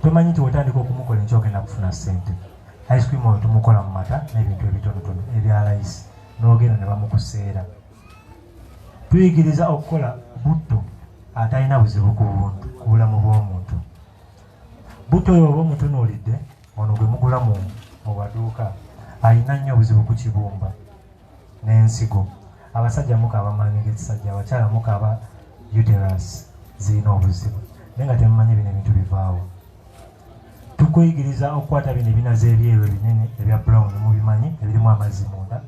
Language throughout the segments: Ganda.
Tomanyi nti wotandika okumukola enkya ogenda kufuna ssente. Ice cream oyo tumukola mu mata n'ebintu ebitonotono ebya layisi n'ogenda ne bamukuseera. Tuyigiriza okukola butto atalina buzibu ku bulamu bw'omuntu. Butto oyo oba omutunuulidde ono gwe mugula mu maduuka alina nnyo obuzibu ku kibumba n'ensigo. Abasajja mukaaba maanyi g'ekisajja, abakyala mukaaba uterus zirina obuzibu, naye nga temumanyi bino ebintu bivaawo. Tukuyigiriza okukwata bino ebinazi ebyeru ebinene ebya brown mubimanyi ebirimu amazzi munda,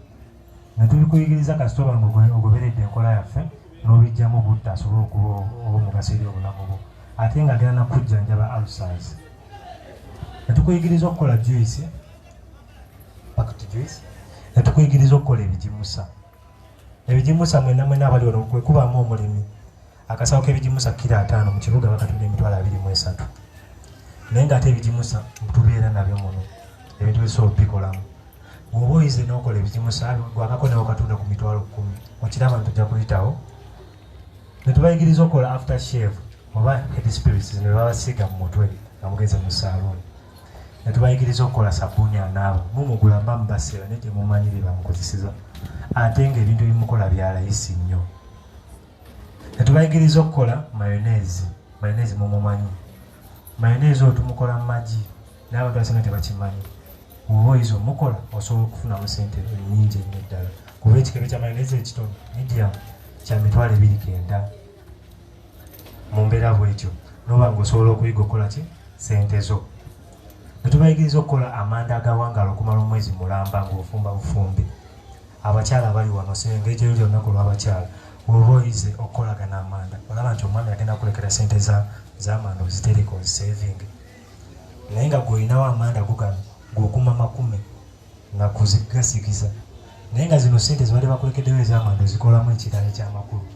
ne tubikuyigiriza kasita oba ngogoberedde enkola yaffe n'obijjamu butto asobole okuba omugaso eri obulamu bwo, ate nga agenda nakujjanjaba ulcers. Ne tukuyigiriza okukola juice, packet juice, ne tukuyigiriza okukola ebijimusa. Ebijimusa mwena abali wano kwe kubamu omulimi akasawo k'ebijimusa kilo 5 mu kibuga bakatunda $23. Naye nga ate ebijimusa tubeera nabyo muno ebintu bisobola bikolamu. Bw'oba oyize n'okola ebijimusa gwakako nawe okatunda ku $10,000 okiraba nti ojja kuyitawo. Ne tubayigiriza okukola after shave oba head spirits ne babasiiga mu mutwe nga mugenze mu saloon. Ne tubayigiriza okukola sabbuuni anaaba mumugula mba mubaseera naye temumanyi bye bamukozeseza ate ng'ebintu ebimukola bya layisi nnyo. Ne tubayigiriza okukola mayonnaise mumumanyi. Mayonnaise oyo tumukola mu magi naye abantu abasinga tebakimanyi. Bw'oba oyize omukola osobola okufunamu ssente nnyingi ennyo ddala kuba ekikebe kya mayonnaise ekitono medium kya $29 mu mbeera bw'ekyo n'oba ng'osobola okuyiga okukola ki ssente zo. Ne tubayigiriza okukola amanda agawangala okumala omwezi mulamba ng'ofumba bufumbi. Abakyala abali wano singa ejjo lyonna ku lw'abakyala bw'oba oyize okukolagana amanda olaba nti omwami agenda kulekera ssente z'amanda ozitereka ozisevinge, naye nga gw'olinawo amanda gugano gw'okuma 10 nga kuzigasikiza, naye nga zino ssente zibadde bakulekeddewo ez'amanda ozikolamu ekirala eky'amakulu.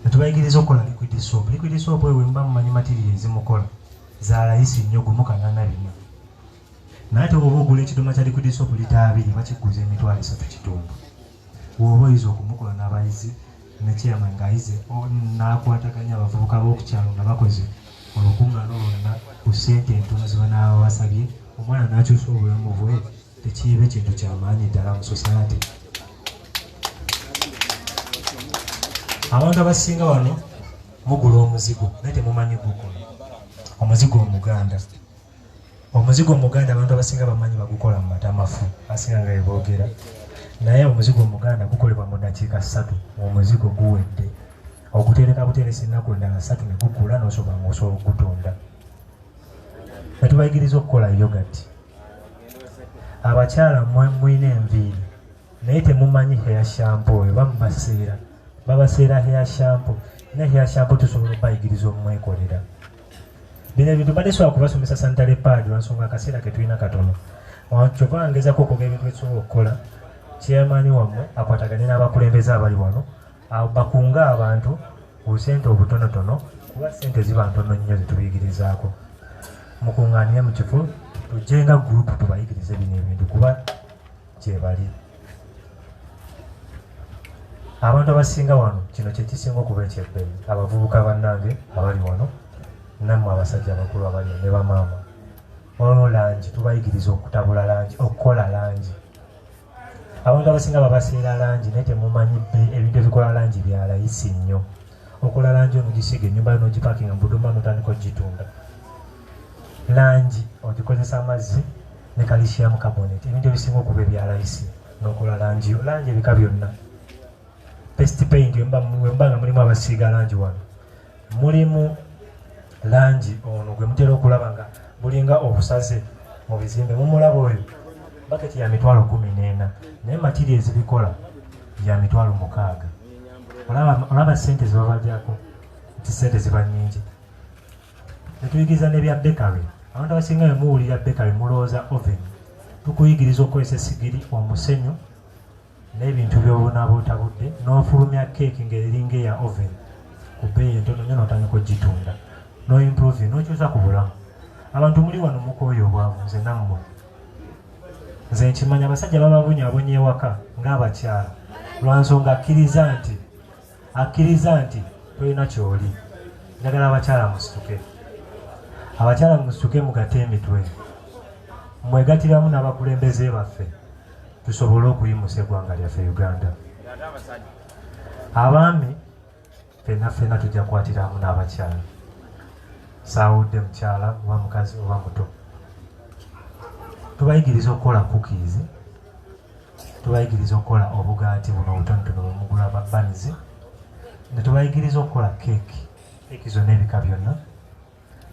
Ne tubayigiriza okukola liquid soap. Liquid soap ewe mba mumanyi material ezimukola za layisi nnyo gumukanana bino, naye ate bw'oba ogula ekidoma kya liquid soap lita 2 bakiguza $3.50. Bw'oba oyize okumukola n'abayizi ne chairman ng'ayize n'akwataganya abavubuka b'okukyalo nga bakoze olukungaana olwonna ku ssente entono ze banaaba basabye, omwana n'akyusa obulamu bwe, tekiiba ekintu kyamaanyi ddala mu society. Abantu abasinga wano mugula omuzigo naye temumanyi gukola. Omuzigo omuganda abantu abasinga bamanyi bagukola mu mata amafu asinga nga boogera, naye omuzigo omuganda gukolebwa mu ddakiika 3 omuzigo guwedde. Ogutereka buteresi ennaku endala 3 ne gukula n'osobola okugutunda. Ne tubayigiriza okukola yogurt. Abakyala mwine enviiri naye temumanyi hair shampoo oyo babaseera hair shampoo, ne hair shampoo tusobola okubayigiriza omwekolera. Bino ebintu badde sobola kubasomesa sanitary pad lwansonga akaseera ke tulina katono. Kyova ngezaako okwogera ebintu ebisobola okukola. Chairman wammwe akwatagane n'abakulembeze abali wano bakunga abantu ku ssente obutonotono kuba ssente ziba ntono nnyo zetubiyigirizaako. Mukungaanire mu kifo tujjenga gurupu tubayigirize bino ebintu kuba gye bali. Abantu abasinga wano kino kye kisinga okuba ekyebbeeyi. Abavubuka bannange abali wano nammwe abasajja abakulu abali ne bamaama langi tubayigiriza okutabula langi, okukola langi. Abantu abasinga babaseera langi naye temumanyi ebintu ebikola langi bya layisi nnyo. Okola langi onogisiiga ennyumba yo n'ogipakinga mu buduma n'otandika ogitunda. Langi ogikozesa amazzi ne calcium carbonate, ebintu ebisinga okuba ebya layisi n'okola langi yo. Langi ebika byonna. Paste paint wemba nga mulimu abasiiga langi wano. Mulimu langi ono gwe mutera okulaba nga bulinga obusaze mu bizimbe. Mumulaba oyo baketi ya $14,000 naye material ezibikola ya $60,000. Olaba ssente zibabajjako nti ssente ziba nnyingi. Ne tuyigiriza n'ebya bakery. Abantu abasinga bwe muwulira bakery mulowooza oven. Tukuyigiriza okukozesa essigiri, omusenyu n'ebintu by'obunabootabudde n'ofulumya keeki ng'eringa eya oven ku bbeeyi entono nnyo n'otandika ogitunda n'oimprove n'okyusa ku bulamu. Abantu muli wano mukooya obwavu, nze nammwe. Nze nkimanya abasajja bababonyabonya ewaka ng'abakyala lwansonga akkiriza nti tolina ky'oli. Njagala abakyala musituke. abakyala musituke mugate emitwe mwegatiramu n'abakulembeze baffe tusobole okuyimusa eggwanga lyaffe Uganda. Abaami ffenna tujja kukwatiramu n'abakyala, saawudde mukyala oba mukazi oba muto. Tubayigiriza okukola cookies, tubayigiriza okukola obugaati buno obutonotono bwemugula babanizi, ne tubayigiriza okukola keeki zonna ebika byonna,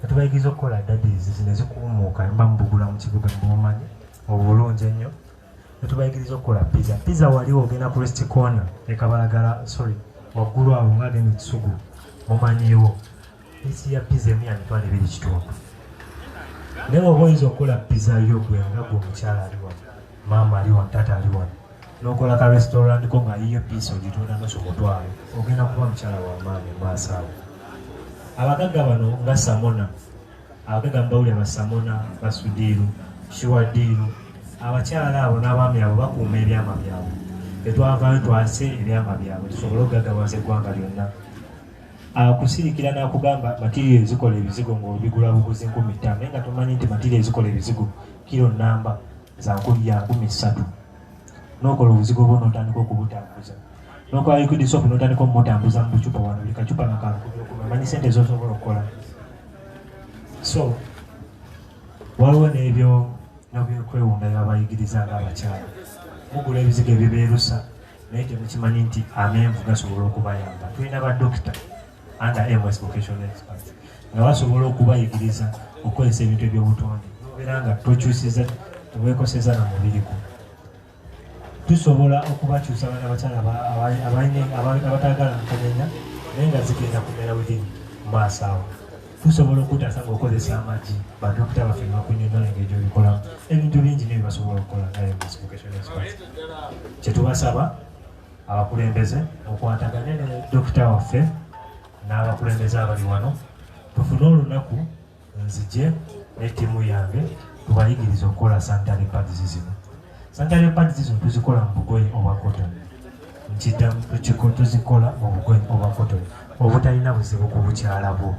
ne tubayigiriza okukola daddies zino zikuumuuka mba mubugula mu kibuga mubumanyi obulungi ennyo. Ne tubayigiriza okukola pizza wali ogenda ku rest corner ekabalagala waggulu awo ng'agenda ekisugu mumanyiiwo esi ya pizza emu ya mitwalo 2.5. Naye oba oyinza okukola pizza yo gwe nga gwe omukyala ali wano, maama ali wano, taata ali wano, n'okola ka restaurant ko nga yiyo piisa ogitunda nusu mutwalo, ogenda kuba mukyala w'amaanyi maaso awo. Abagagga bano nga Samona, abagagga mbawulira ba Samona, Basudiiru, Shiwadiiru, abakyala abo n'abaami abo bakuuma ebyama byabwe. Tetwavaayo twase ebyama byabwe tusobole okugaggawaza eggwanga lyonna. Akusirikira n'akugamba material ezikola ebizigo ng'obigula buguzi 15,000 naye nga tomanyi nti material ezikola ebizigo kilo namba za 13,000. N'okola obuzigo bwo n'otandika okubutambuza. N'okola liquid soap n'otandika omutambuza mu bucupa wano, buli kacupa nga kamanyi ssente z'osobola okukola. So waliwo n'ebyo n'ebyokwewunda byabayigiriza ng'abakyala. Mugula ebizigo ebibeerusa naye temukimanyi nti amenvu gasobola okubayamba. Tulina badokita under MS vocational experts nga basobola okubayigiriza okukozesa ebintu ebyobutonde nobeera nga tokyusiza teweekoseza na mubiri gwo. Tusobola okubakyusa abaana abakyala abatagala nkamenya naye nga zigenda kumera within maaso awo. Tusobola okutaasa ng'okozesa amagi badokita baffe bakunyonyola engeri gy'obikolamu. Ebintu bingi nibyo basobola okukola nga MS vocational experts. Kyetubasaba abakulembeze okwatagane ne dokita waffe n'abakulembeze abali wano, tufune olunaku nzije n'ettiimu yange tubayigiriza okukola sanitary pads zino. Sanitary pads zino tuzikola mu bugoye obwa cotton. Nkiddamu tuzikola mu bugoye obwa cotton obutalina buzibu ku bukyala bwo.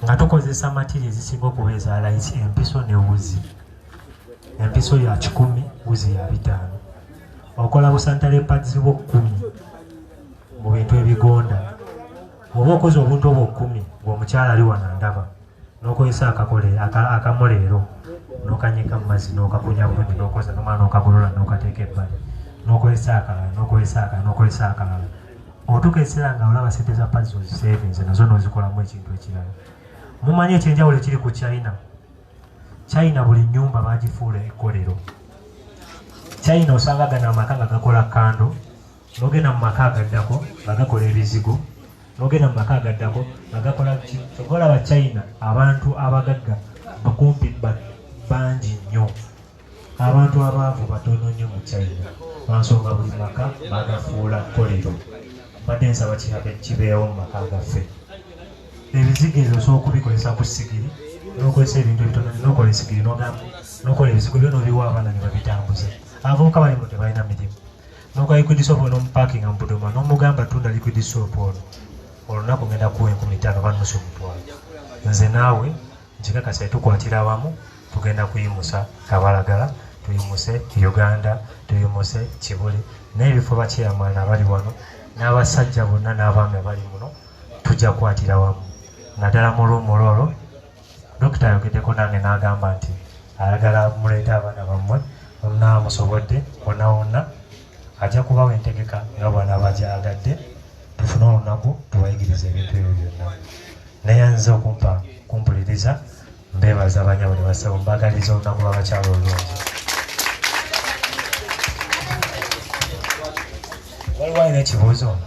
Nga tukozesa material ezisinga okuba eza light, empiso ne wuzi. Empiso ya 10, wuzi ya 5. Okola bu sanitary pads bwo 10 mu bintu ebigonda. Oba okoze obuntu obwo 10 ng'omukyala ali wano ndaba, n'okozesa akamoleero n'okanyika mu mazzi n'okakunya bulungi n'okoza n'omala n'okagolola n'okateeka ebbali n'okozesa akalala. Otuuka ekiseera nga olaba ssente za pads ozisevinze nazo n'ozikolamu ekintu ekirala. Mumanyi ekyenjawulo ekiri ku China buli nnyumba baagifuula ekkolero. China osanga gano amaka nga gakola kando, n'ogenda mu maka agaddako nga gakola ebizigo, n'ogenda mu maka agaddako nga gakola kyogola ba China abantu abagagga bakumpi bangi nnyo, abantu abaavu batono nnyo mu China. Lwansonga buli maka bagafuula kkolero. Badde nsaba kibeewo mu maka gaffe. Ebizigo ebyo osobola okubikozesa ku sigiri, n'okozesa ebintu ebitono, n'okola esigiri n'okola ebizigo byo n'obiwa abaana ne babitambuza. Abavubuka bali mu tebalina mirimu. N'okola liquid soap n'omupaakinga mu Budoma n'omugamba tunda liquid soap olunaku ngenda kuwa 15,000 oba nusu mutwalo. Nze naawe nkikakasa tukwatira awamu tugenda kuyimusa Kabalagala, tuyimuse Uganda, tuyimuse Kibuli n'ebifo bakyeyamaana abali wano n'abasajja bonna n'abaami abali muno tujja kukwatira wamu. Naddala mu olwo dokita ayogeddeko nange n'agamba nti ayagala muleeta abaana bammwe omunaamusobodde wonna wonna ajja kubawa entegeka nga bwana abagyagadde tufune olunaku tubayigiriza ebintu ebyo byonna. Naye nze kumpuliriza mbeebaza abanyabo ne basaba mbagaliza olunaku lw'abakyala olulungi. Waliwo alina ekibuuzo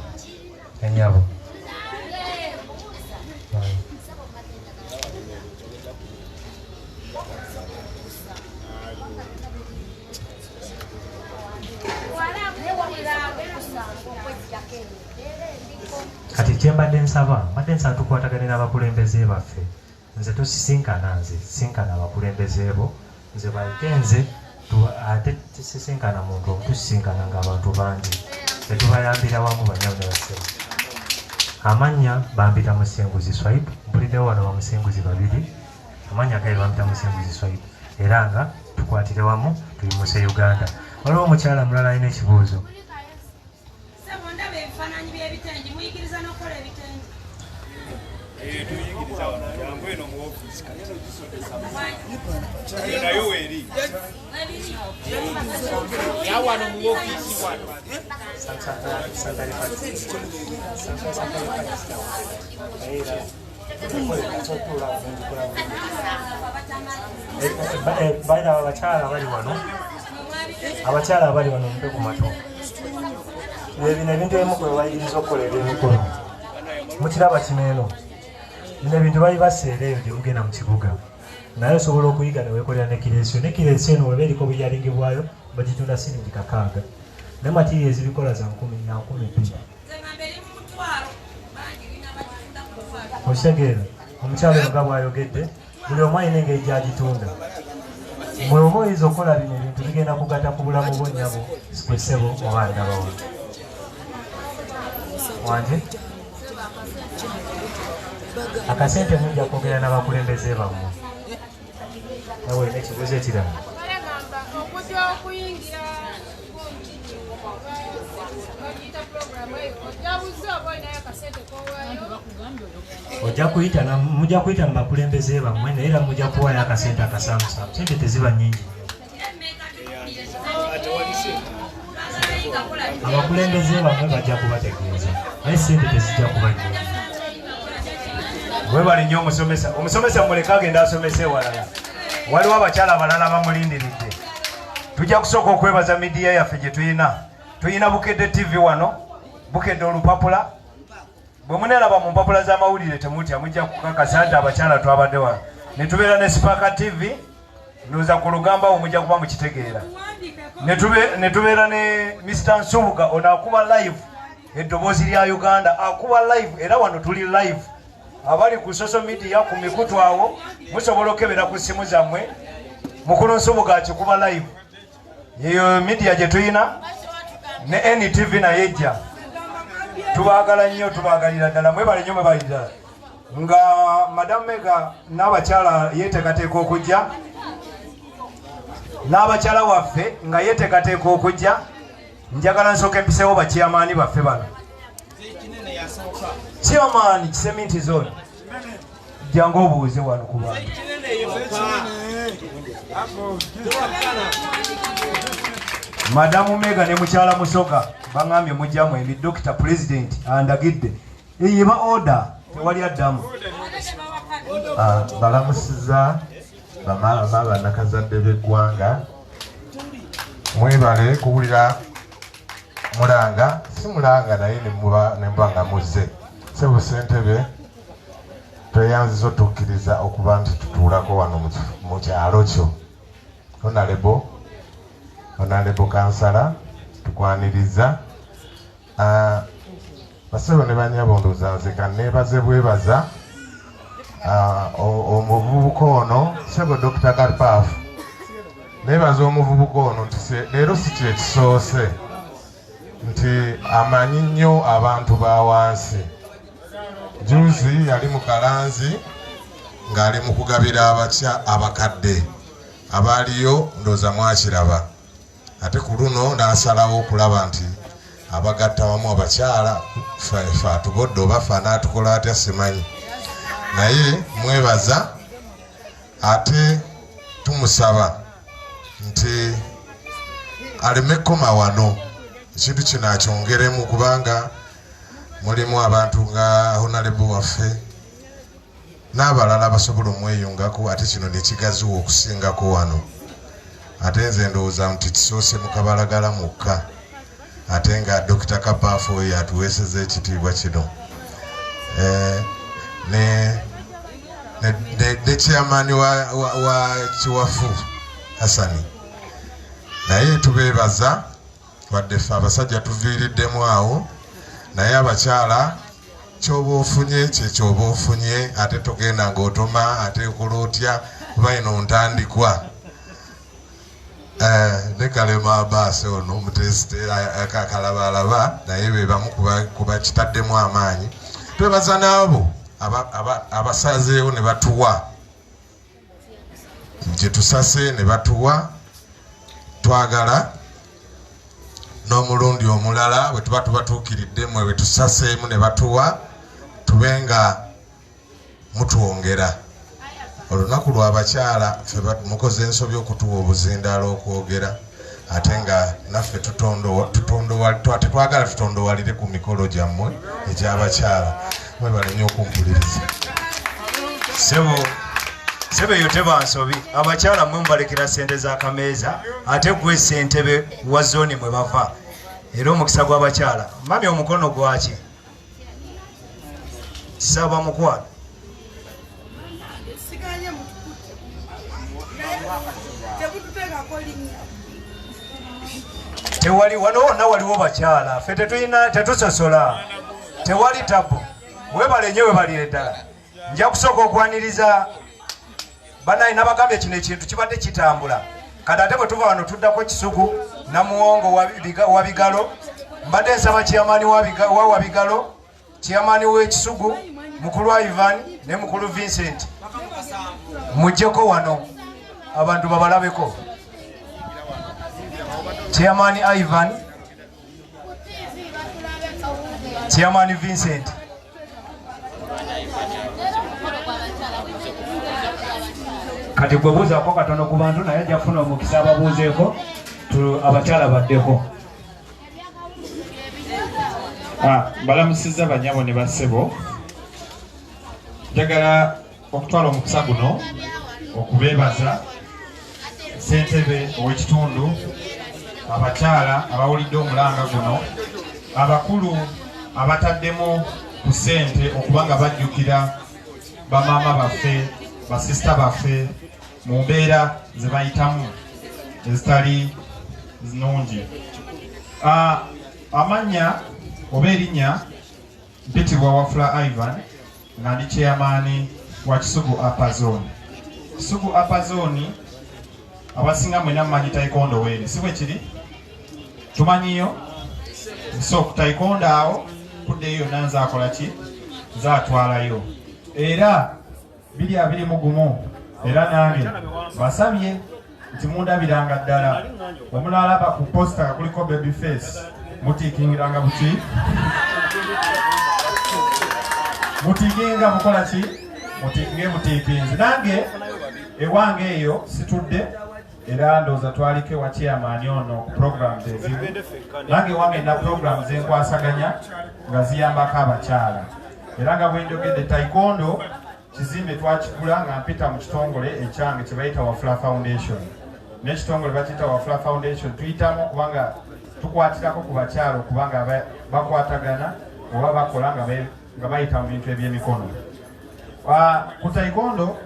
ennyabo? Kati kyembadde nsaba tukwatagane n'abakulembeze baffe. Nze tosisinkana sinkana abakulembeze bo, nze bagenze ate tisisinkana muntu omu, tusisinkana ng'abantu bangi tetubayambira wamu banyamu ne basebo. Amannya bambita Musenguzi Swipe. tutuuliddewo wano bamusinguzi babiri amanya gaye bamita musinguzi Swahili era nga tukwatire wamu tuyimuse Uganda. Waliwo omukyala mulala alina ekibuuzo. Baina abakyala bali wano, abakyala bali wano mpe ku mato. Bino ebintu ebimu kwe bayigiriza okukola ebyemikono mukiraba kino eno. Bino ebintu bali baseera eyo gye mugenda mu kibuga naye osobola okuyiga ne weekolera ne kireesio. Ne kireesio eno weba eriko obuyalingi bwayo bagitunda siringi 600 ne material ezibikola za 10,200. Okitegeera omukyalo nga bw'ayogedde buli omu alina engeri gy'agitunda. Mwe oba oyinza okukola bino ebintu bigenda kugatta ku bulamu bwonnyabo sikwesebo oba ndabawo wanje akasente mujja kwogera n'abakulembeze bammwe nawe olina ekibuuzo ekirala. Mujja kuyita mu bakulembeze bammwe naye era mujja kuwayo akasente akasaamusaamu. Sente teziba nnyingi. Abakulembeze bammwe bajja kubategeeza naye sente tezijja kuba nnyingi. Webale nnyo omusomesa. Omusomesa muleka agenda asomese ewalala. Waliwo abakyala abalala bamulindiridde. Tujja kusooka okwebaza midiya yaffe gye tuyina. Tuyina Bukedde TV wano, Bukedde olupapula. Bwe muneeraba mu mpapula z'amawulire temutya mujja kukakasa nti abakyala twabadde wano. Ne tubeera ne Spark TV, ndowooza ku lugamba awo mujja kuba mukitegeera. Ne tubeera ne Mr. Nsubuga ono akuba live eddoboozi lya Uganda akuba live era wano tuli live. Abali ku social media ku mikutu awo musobola okebera ku simu zammwe. Mukulu Nsubuga akikuba live. Yeyo media gye tuyina ne NTV naye ejja. Tubaagala nnyo, tubaagalira ddala, mwebale nnyo mwebalira. Nga Madam Mega n'abakyala yeeteekateeka okujja, n'abakyala waffe nga yeeteekateeka okujja, njagala nsooka empiseewo bakiyamaani baffe bano. Chairman Kiseminti Zone, jangu obuuze wano ku bantu. Madamu Mega ne mukyala Musoga bangambye mujjamu ebi Dr. President andagidde eyiba order tewali addamu. Balamusiza bamaama bannakazadde b'eggwanga, mwebale kuwulira mulanga si mulanga naye nemba nga muzze Ssebo Ssentebe tweyanziza otukkiriza okuba nti tutuulako wano mu kyalo kyo. Honorable Kansala tukwaniriza basebo ne banyabo ndowooza nze kanneebaze bwebaza omuvubuka ono Ssebo Dr. Karpaafu neebaza omuvubuka ono nti leero si kye kisoose nti amanyi nnyo abantu ba wansi. Juzi yali mu Kalanzi ng'ali mu kugabira abakadde abaaliyo ndowooza mwakiraba. Ate ku luno n'asalawo okulaba nti abagatta wamu abakyala ffe atubodde oba ffe anaatukola atya simanyi. Naye mwebaza ate tumusaba nti aleme kkoma wano ekintu kino akyongeremu kubanga mulimu abantu nga Honorable waffe n'abalala basobola omweyungako ate kino ne kigaziwa okusingako wano. Ate nze ndowooza nti kisoose mu Kabalagala mukka ate nga Dr. Karpaafu oyo atuweeseza ekitiibwa kino. Ne chairman wa Kiwafu Hasani naye tubeebaza wadde ffe abasajja tuviiriddemu awo naye abakyala kyoba ofunye kyekyoba ofunye ate togenda ng'otoma ate okola otya kuba ino ntandikwa. Ne Kalema Abaase ono omutesite akakalabalaba naye be bamu kuba kitaddemu amaanyi. Twebaza n'abo abasazeewo ne batuwa gye tusase ne batuwa twagala n'omulundi omulala bwe tuba tubatuukiridde mwe bwe tusaseemu ne batuwa tube nga mutwongera olunaku lw'abakyala ffe mukoze ensobi okutuwa obuzindaalo okwogera ate nga naffe tetwagala tutondowalire ku mikolo gyammwe egy'abakyala mwebale nnyo okumpuliriza sebo eyo teba nsobi abakyala mwe mubalekera ssente z'akameeza ate gwe ssentebe wa zooni mwe bava era omukisa gw'abakyala mami omukono gwaki saba mukwano tewali wano wonna waliwo bakyala ffe tetusosola tewali tabu webale nnyo webalire ddala nja kusooka okwaniriza banayi nabagambye kino ekintu kibadde kitambula kati ate bwe tuva wano tuddako Kisugu Namuwongo wa Bigalo mbadde nsaba kiyamaani wa Wabigalo kiyamaani w'Ekisugu mukulu Ivan ne mukulu Vincent mujjeko wano abantu babalabeko Chairman Ivan, Chairman Vincent. Kati gwebuuza ko katono ku bantu naye ajja kufuna omukisa ababuuzeeko abakyala baddeko. Balamusizza banyabo ne bassebo. Njagala okutwala omukisa guno okubeebaza ssentebe ow'ekitundu abakyala abawulidde omulanga guno abakulu abataddemu ku ssente okuba nga bajjukira bamaama baffe basisita baffe mu mbeera ze bayitamu ezitali nnungi. Amannya oba erinnya mpitibwa Wafula Ivan nga ndi chairman wa Kisugu Upper Zone. Kisugu Upper Zone abasinga mwena mmanyi taekwondo weeri si bwe kiri tumanyiyo so taekwondo awo kuddeyo yonna nzaakola ki nzaatwalayo era 221 era nange basabye nti mundabiranga ddala omulaalaba ku posta kuliko baby face mutiikingiranga buki mutiikinga mukola ki mutiikinge mutiikinzi nange ewange eyo situdde era ndowooza twaliko ewa chairman ono ku programs ezimu nange ewange na programs enkwasaganya nga ziyambako abakyala era nga bwe njogedde taekwondo kizimbe twakigula nga mpita mu kitongole ekyange kye bayita Wafula Foundation n'ekitongole bakiyita Wafula Foundation tuyitamu kubanga tukwatirako ku bakyala okubanga bakwatagana oba bakola nga bayita mu bintu ebyemikono. Ku taekwondo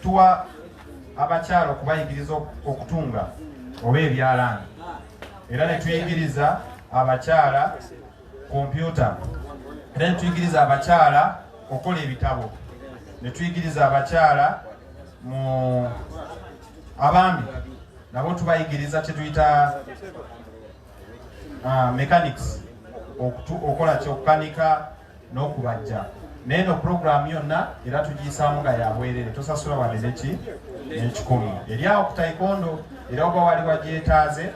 tuwa abakyala okubayigiriza okutunga oba ebyalaani era ne tuyigiriza abakyala kompyuta era ne tuyigiriza abakyala okukola ebitabo ne tuyigiriza abakyala mu abaami nabo tubayigiriza kyetuyita mechanics okukola kyokukanika n'okubajja naye no program yonna era tugiyisaamu nga yabwerere tosasula wadde neki n'ekikumi eri awo ku taekwondo era oba wali wagyetaaze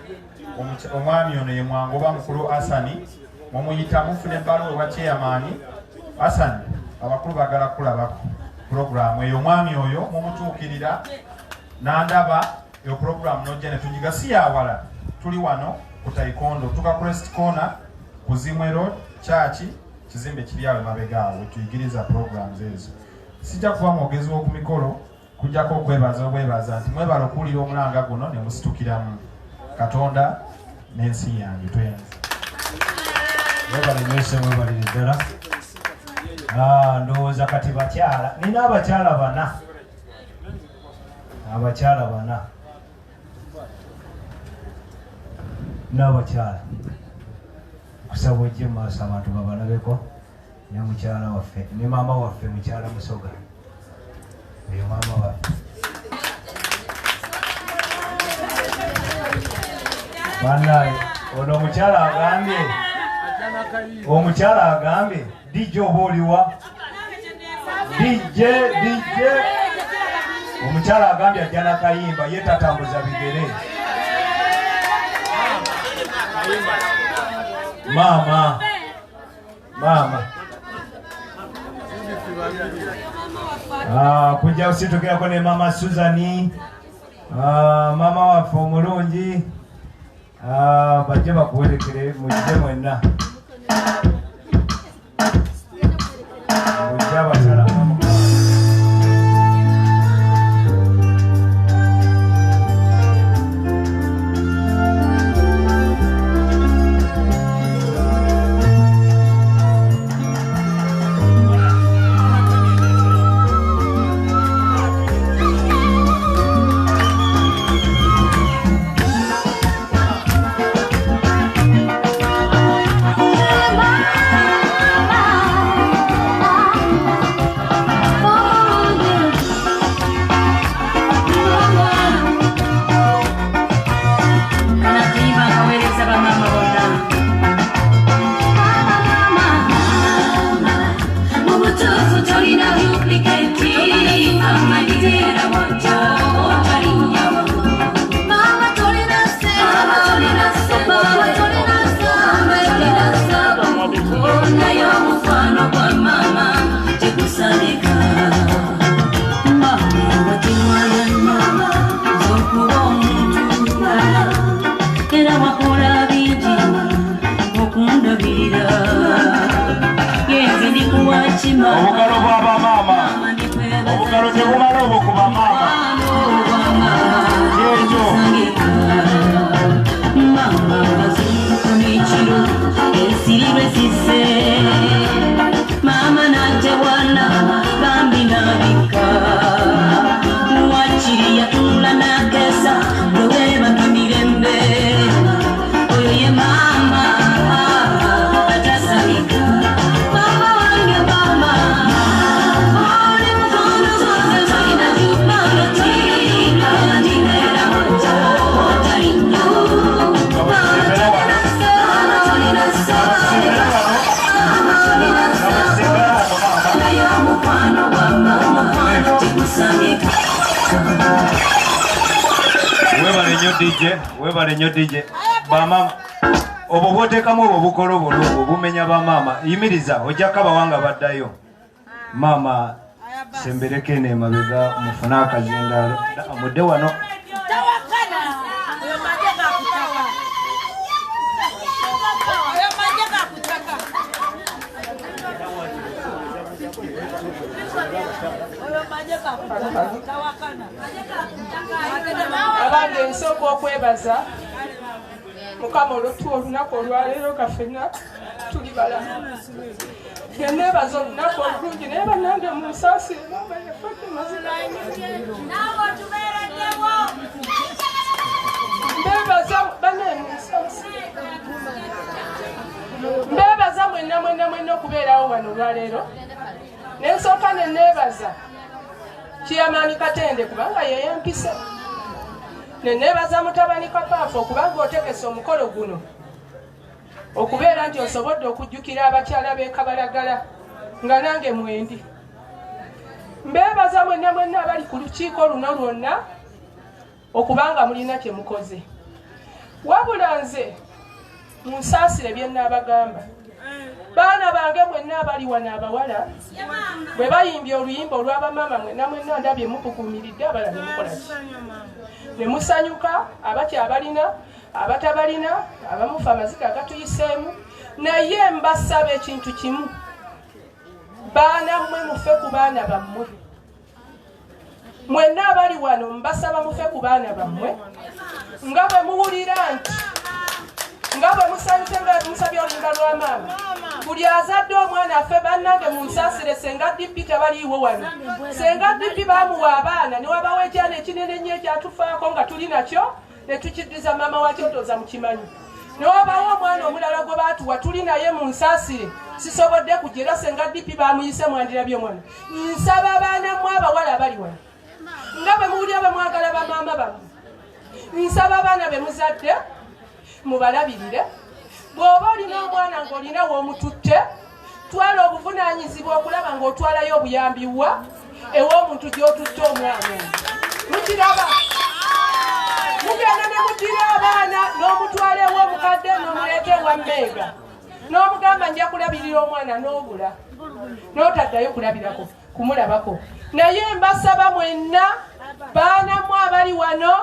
omwami ono ye Mwangoba mukulu Asani mumuyita mufune ebbaluwa ewa chairman Asani abakulu bagala kulaba program eyo omwami oyo mumutuukirira nandaba eyo program nojja ne tugiga si yawala tuli wano ku taekwondo tuka Crest Corner ku Zimwe Road Church kizimbe kiri awo mabega awo tuyigiriza programs ezo. Sijja kuba mwogezi w'oku mikolo kujjako okwebaza nti mwebala okuwulira omulanga guno ne musitukiramu Katonda n'ensi yange twenze. Mwebale mwese mwebalire ddala. Ndowooza kati bakyala nina abakyala bana n'abakyala kusaba ojje mu maaso abantu babalabeko ne mukyala waffe ne maama waffe mukyala Musoga oyo maama waffe bannaye ono omukyala agambye dijja oba oliwa DJ omukyala agambye ajja nakayimba ye tatambuza bigere. Mama kujja kusitukirako ne mama Suzani, mama waffe omulungi, bajje bakuwerekere mujje mwenna. Mujje abasala obugalo bwaba mama, obugalo tebumala obukuba mama. Yejo mama bazikunechiro esiribe sise mama natewana bambi nabika wachiri yatula nakesa lweba kimirembe oyo ye mama atasabika. Webale nnyo DJ bamama obwo bwoteekamu obwo bukola obwo bumenya bamama. Yimiriza ojjako abawanga baddayo. Mama sembereke n'emabega mufune akazindaalo mudde wano. Abange nsooka okwebaza Mukama olw'otuwa olunaku olwaleero kafena tuli balamu. Neneebaza olunaku olulungi naye bannange munsaasire mama yafadde mazima. Mbeebaza banne munsaasire. Mbeebaza mwenna okubeerawo wano olwaleero. Ne nsooka ne neebaza Kiyamaani Katende kubanga ye yampisa. Ne neebaza mutabani Kapaafu okubanga otekesa omukolo guno okubeera nti osobodde okujjukira abakyala b'e Kabalagala nga nange mwendi. Mbeebaza mwenna abali ku lukiiko luno lwonna okubanga mulina kye mukoze. Wabula nze munsaasire bye nnaabagamba. Baana bange mwenna abali wano abawala bwe bayimbye oluyimba olw'abamama mwenna ndabye mukugumiridde abalala ne mukola ki? Ne musanyuka abakyabalina abatabalina abamufa amaziga agatuyiseemu. Naye mbasaba ekintu kimu, baana mmwe mufe ku baana bammwe. Mwenna abali wano mbasaba mufe ku baana bammwe nga bwe muwulira nti nga bwe musanyuse nga musabye oluyimba lwa maama. Buli azadde omwana affe bannange munsaasire senga DP tabaliiwo wano. Senga DP baamuwa abaana ne wabawo ekyana ekinene nnyo ekyatufaako nga tuli nakyo ne tukiddiza maama wakyo otooza mukimanyi. Ne wabawo omwana omulala gwe baatuwa tuli naye munsaasire sisobodde kujja senga DP baamuyise mwandirabye omwana. Nsaba abaana mmwe abawala abali wano nga bwe muwulira bwe mwagala bamaama bammwe. Nsaba abaana be muzadde mubalabirire. Bw'oba olina omwana ng'olina w'omututte twala obuvunaanyizibwa okulaba ng'otwalayo obuyambi wa ew'omuntu gy'otutte omwana mukiraba mugenda ne muddira abaana n'omutwala ew'omukadde n'omuleeta ewa mmeega n'omugamba nja kulabirira omwana n'obula n'otaddayo kulabirako kumulabako naye mbasaba mwenna baanamu abali wano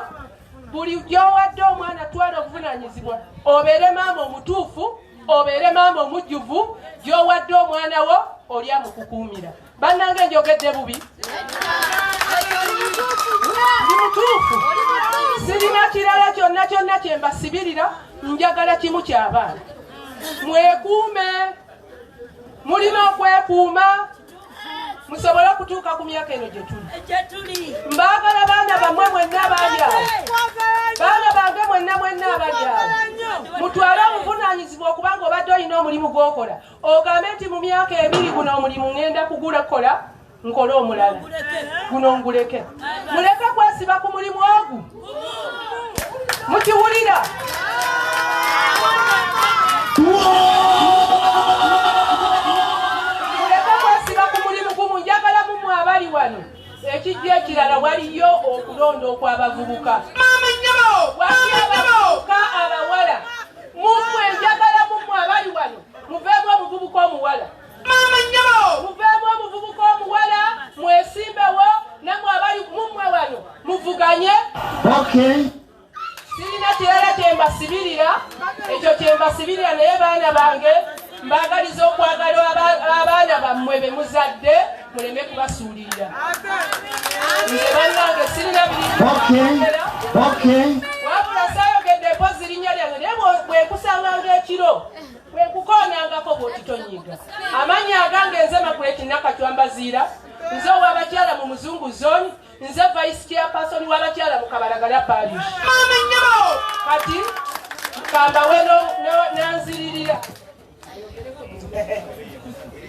buli gy'owadde omwana twala obuvunaanyizibwa obeere maama omutuufu obeere maama omujjuvu gy'owadde omwana wo oli amukukuumira bannange njogedde bubi ndi mutuufu sirina kirala kyonna kyonna kye mbasibirira njagala kimu ky'abaana mwekuume mulina okwekuuma musobole okutuuka ku myaka eno gye tuli mbaagala baana bammwe mwenna abali awo baana bange mwenna abali awo mutwale obuvunaanyizibwa okubanga obadde olina omulimu gw'okola ogambe nti mu myaka 2 guno omulimu ŋŋenda kugukola nkole omulala guno nguleke muleke kwesiba ku mulimu ogu mukiwulira njagala mumwe abali wano ekijja ekirala waliyo okulonda okw'abavubuka wali abavubuka abawala mumwe njagala mumwe abali wano muveemu omuvubuka omuwala muveemu omuvubuka omuwala mwesimbewo namwe abali mumwe wano muvuganye sirina kirala kyembasibirira ekyo kyembasibirira naye baana bange mbagaliza okwagala abaana bammwe be muzadde muleme kubasuulirira nze bannange sirina wabula saayogedde mpozi linnya lyange naye bwekusanganga ekiro bwekukoonangako bw'otitonyiga amannya agange nze Makuleti Nakacwambaziira nze ow'abakyala mu Muzungu Zone nze vice chairperson w'abakyala mu Kabalagala parish kati kambawe nanziririra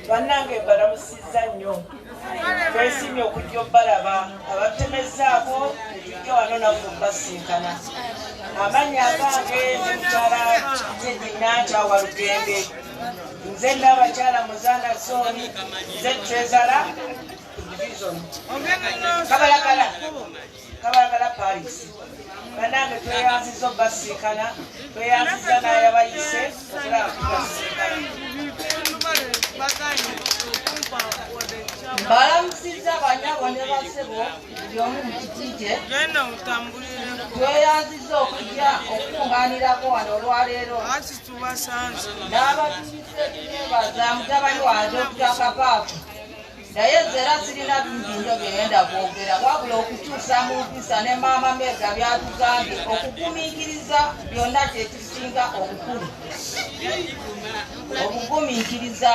bannange mbalamusizza nnyo twesimye okujja obbalaba abatemezaako tujja wano naffe mbasinkana amannya agange nze mukyala Zedina Walugembe nze n'abakyala Muzanda Zone nze Trezala division Kabalagala Paris bannange tweyanziza obbasinkana tweyanziza n'ayabayise okulaba kubasinkana mbalamusizza banyabo ne basebo buli omu mu kiti kye tweyanziza okujja okukungaanirako wano olwaleero n'abajulize tunebaza mutabani wange okutaka paafu naye nze era sirina bingi nnyo byeyenda kwogera wabula okukyusa mu mpisa ne maama Mega byatugambye okugumiikiriza byonna kyekisinga obukulu okugumiikiriza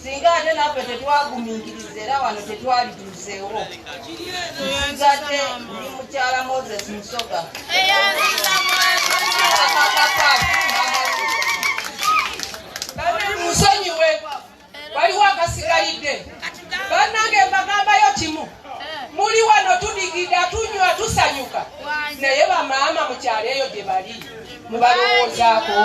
singa ate naffe tetwagumiikiriza era wano tetwalituuseewo nsigadde ndi mukyala Moses Musoga musonyiwe waliwo akasigalidde bannange mbagambayo kimu muli wano tudigida tunywa tusanyuka naye bamaama mukyalo eyo gye bali mubalowoozaako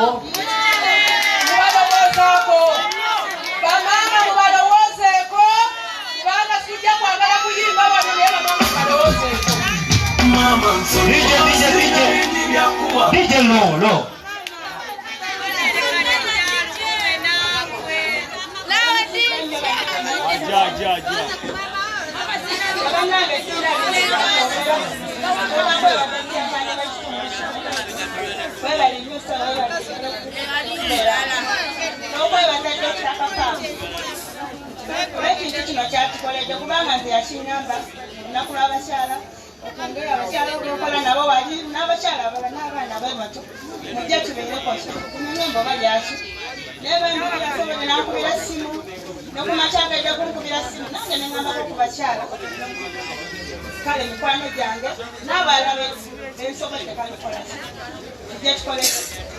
bamaama mubalowoozeeko kubanga sijja kwagala kuyimba wano naye bamaama mubalowoozeeko DJ Lolo ekintu kino kyatukoledde kubanga nze yakinyamba olunaku lw'abakyala okwongera abakyala olwokola nabo wali n'abakyala abala n'abaana ababato mujje tubeereko tumenye emboga lyaki naye bambiyasobole nankubira simu nokumakyagajja kunkubira simu nange neŋambako ku bakyala kale mikwano gyange n'abaala bensobodde kalikola tujje tukole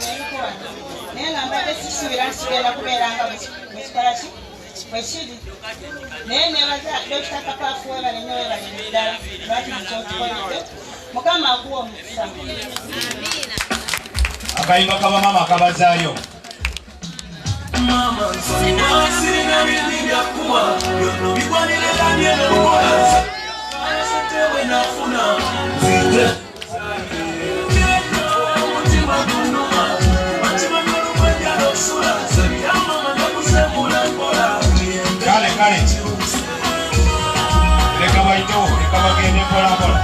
nebikuwa naye nga mbadde sisuubira nsigenda kubeera nga mwekikola ki bwekiri naye nebaza Dr. Kapaafu webale nnyo webale ddala lwaki kyotukoledde Mukama akuwa omukisa akayimba kabamama kabazaayo mama nsonyiwa sirina bindi byakuwa byonna bigwanire Daniel Okola ayasetewe nafuna nzide mutima gunuma mutima n'olumwejja n'okusula nsabira mama nakusembula mpola kale leka bayitewo leka bagende mpolampola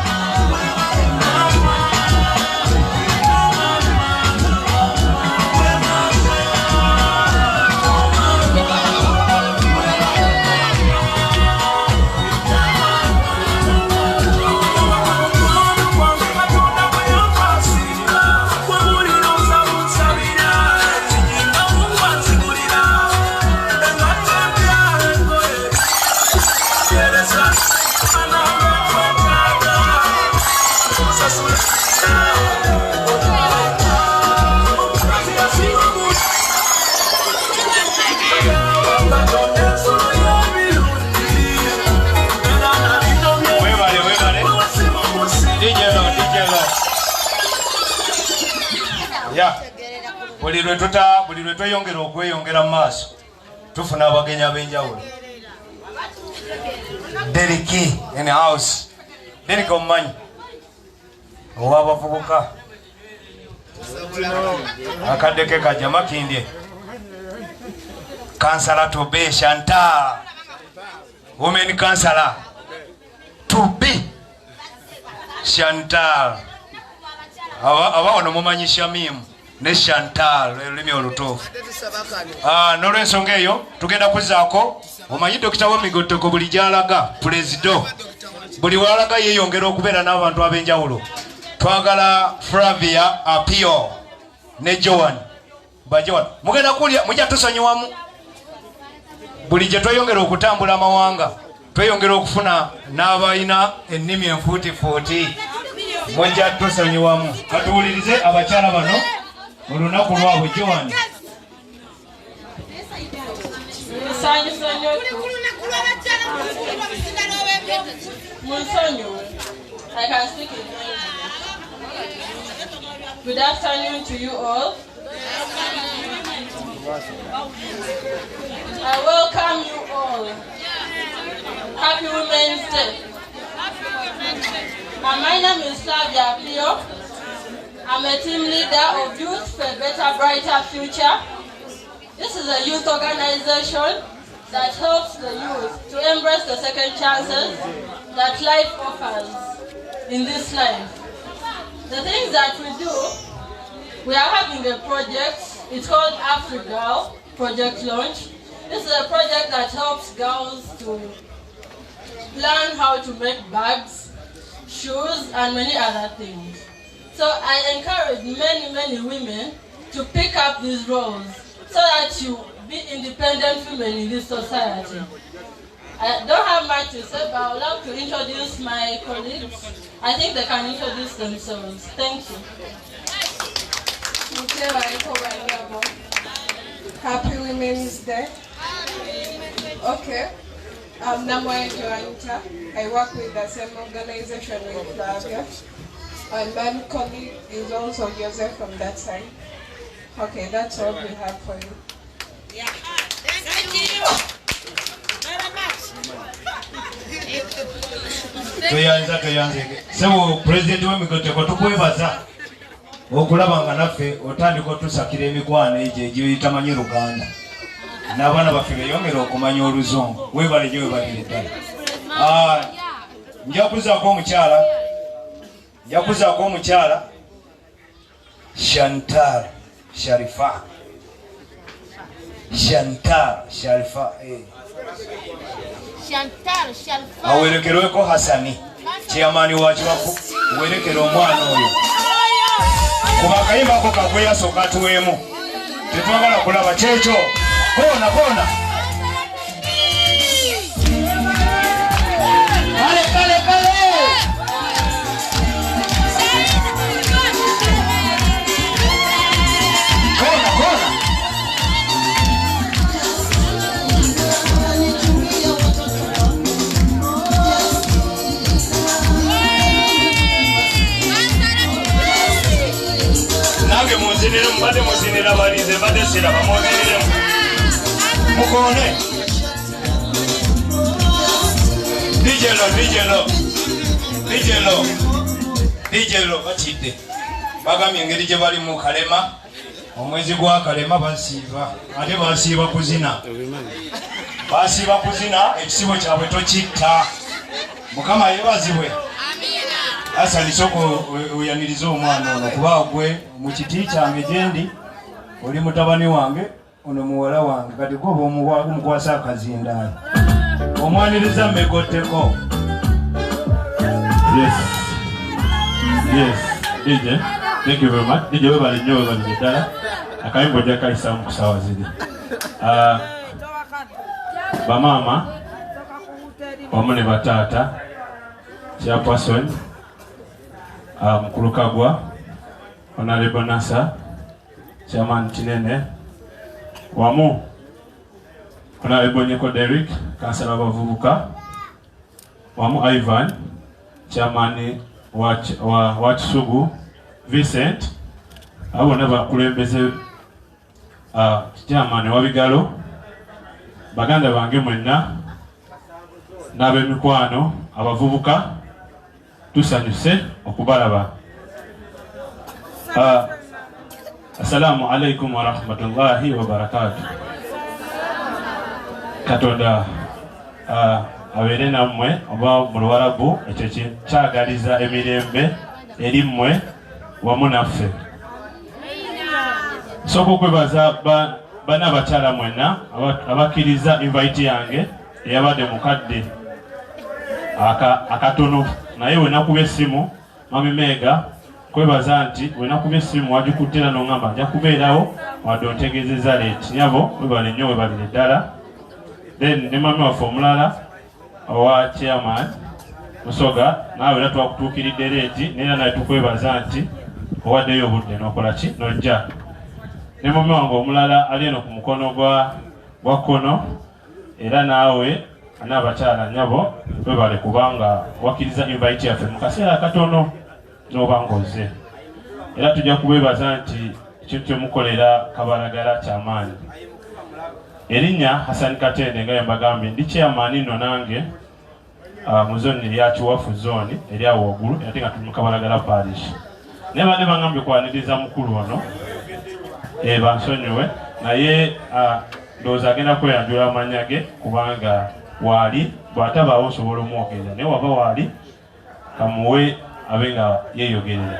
buli lwe tweyongera okweyongera mu maaso tufuna abagenyi ab'enjawulo. Deriki in house. Deriki omumanyi ow'abavubuka akaddeke kajja Makindye kansala to be Chantal women kansala to be Chantal abawono mumanyi Shamimu ne Chantal olulimi olutuufu. N'olwensonga eyo tugenda kuzzaako omanyi Dr. Wamigotoko buli gy'alaga puleziddo buli walaga yeeyongera okubeera n'abantu ab'enjawulo. Twagala Flavia Apio ne Joan Bajoan mugenda kulya mujja tusonyiwamu buli gye tweyongera okutambula amawanga tweyongera okufuna n'abalina ennimi enfuutifuuti mujja tusonyiwamu. Katuwulirize abakyala bano mu lunaku lwabwe. Joan I can speak in English. Good afternoon to you all. I welcome you all. Happy Women's Day. My name is Flavia Apio. I'm a team leader of Youth for a Better, Brighter Future. This is a youth organization that helps the youth to embrace the second chances that life offers in this life. The things that we do, we are having a project, it's called AfriGirl Project Launch. This is a project that helps girls to learn how to make bags, shoes, and many other things. So I encourage many women to pick up these roles so that you be independent women in this society. I don't have much to say, but I would love to introduce my colleagues. I think they can introduce themselves. Thank you. Happy Women's Day. Okay. I'm Namoya Joanita. I work with the same organization with Flavia. And my colleague is also Joseph from that side. Okay, that's all we have for you. Yeah. Thank you very much. Toyanze sebo president w'Emigoteko tukwebaza okulaba nga naffe otandika otusakira emikwano egyo egiyitamanyi Luganda n'abaana baffe beeyongera okumanya Oluzungu. Weebale nnyo weebalire ddala. Nja kuzaako omukyala Chantal Sharifa. Awerekerweko Hasani chairman wa Kiwafu werekera omwana oyo kuba akayimba ako kakweyasoka atuweemu tetwagala kulaba kyekyo koona kale Mbade muzinira balize mbade sira bamuzinira mukone dijelo batidde bagambye engeri gye bali mu Kalema omwezi gwa Kalema basiiba ate basiiba kuzina ekisibo kyabwe tokitta Mukama yebazibwe Asali soko uyaniriza omwana ono kuba gwe mu kiti kyange gyendi oli mutabani wange ono muwala wange kati gwe omukwasa akazindaalo omwaniriza mmegotteko. Yes, DJ, thank you very much. DJ webale nnyo webale ddala akayimbo jakayisa mu kusawa ziri bamaama wamu ne bataata chairperson Mkulukagwa Honorable Nasa Chairman Kinene wamu Honorable Nyeko Derek Kansala abavubuka wamu Ivan Chairman wa Kisugu Vincent abo nabakulembeze Chairman wa Bigalo baganda bange mwenna n'ab'emikwano abavubuka tusanyuse okubalaba. Assalamu alaikum wa rahmatullahi wa barakatuh. Katonda abere nammwe oba mu Luwarabu ekyo kyagaliza emirembe eri mmwe wamu naffe. Nsooka okwebaza bana abakyala mwenna abakkiriza invite yange eyabadde mukadde akatono naye wenakuba essimu Mami Mega kwebaza nti wenakuba essimu wagikuttera n'ongamba nja kubeerawo wadde ontegeezezza leeti nyabo webale nnyo webalire ddala. Then ne mami waffe omulala owa chairman Musoga naawe era twakutuukiridde leeti neera naye tukwebaza nti owaddeyo obudde n'okola ki n'ojja. Ne mami wange omulala ali eno ku mukono gwa kkono era naawe n'abakyala nyabo webale kubanga wakkiriza invite yaffe mu kaseera akatono n'oba ng'ozze. Era tujja kubeebaza nti ekintu kyemukolera Kabalagala kyamaanyi. Erinnya Hassan Katende nga yembagambye ndi chairman nno nange mu zone erya Kiwafu zone eri awo waggulu ate nga tuli mu Kabalagala parish. Naye badde bangambye kwaniriza mukulu ono bansonyiwe naye ndowooza agenda kweyanjula amannya ge kubanga waali bw'atabaawo osobola omwogerera naye waba waali kamuwe abe nga yeeyogerera.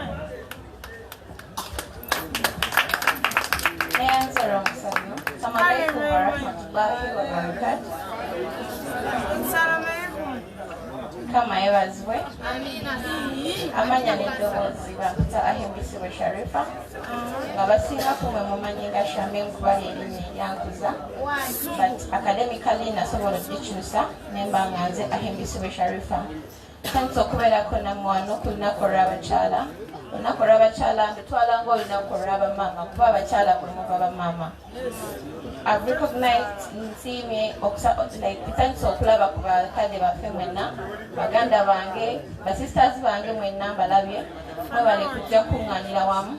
Kama yebazibwe amanya n'eddoboozi bakuta Ahembisibwe Sharifa nga basinga kumwe mumanyi nga Shamengu bali erinnya eryankuza but academically nasobola okugikyusa nemba nga nze Ahembisibwe Sharifa. Thanks okubeerako nammwe wano ku lunaku olw'abakyala. Olunaku olw'abakyala ndutwala ng'olunaku olw'abamaama kuba abakyala kwe muva bamaama. I've recognized nsiimye thanks okulaba ku bakadde baffe mwenna baganda bange basisters bange mwenna mbalabye mwebale kujja kuŋŋaanira wamu.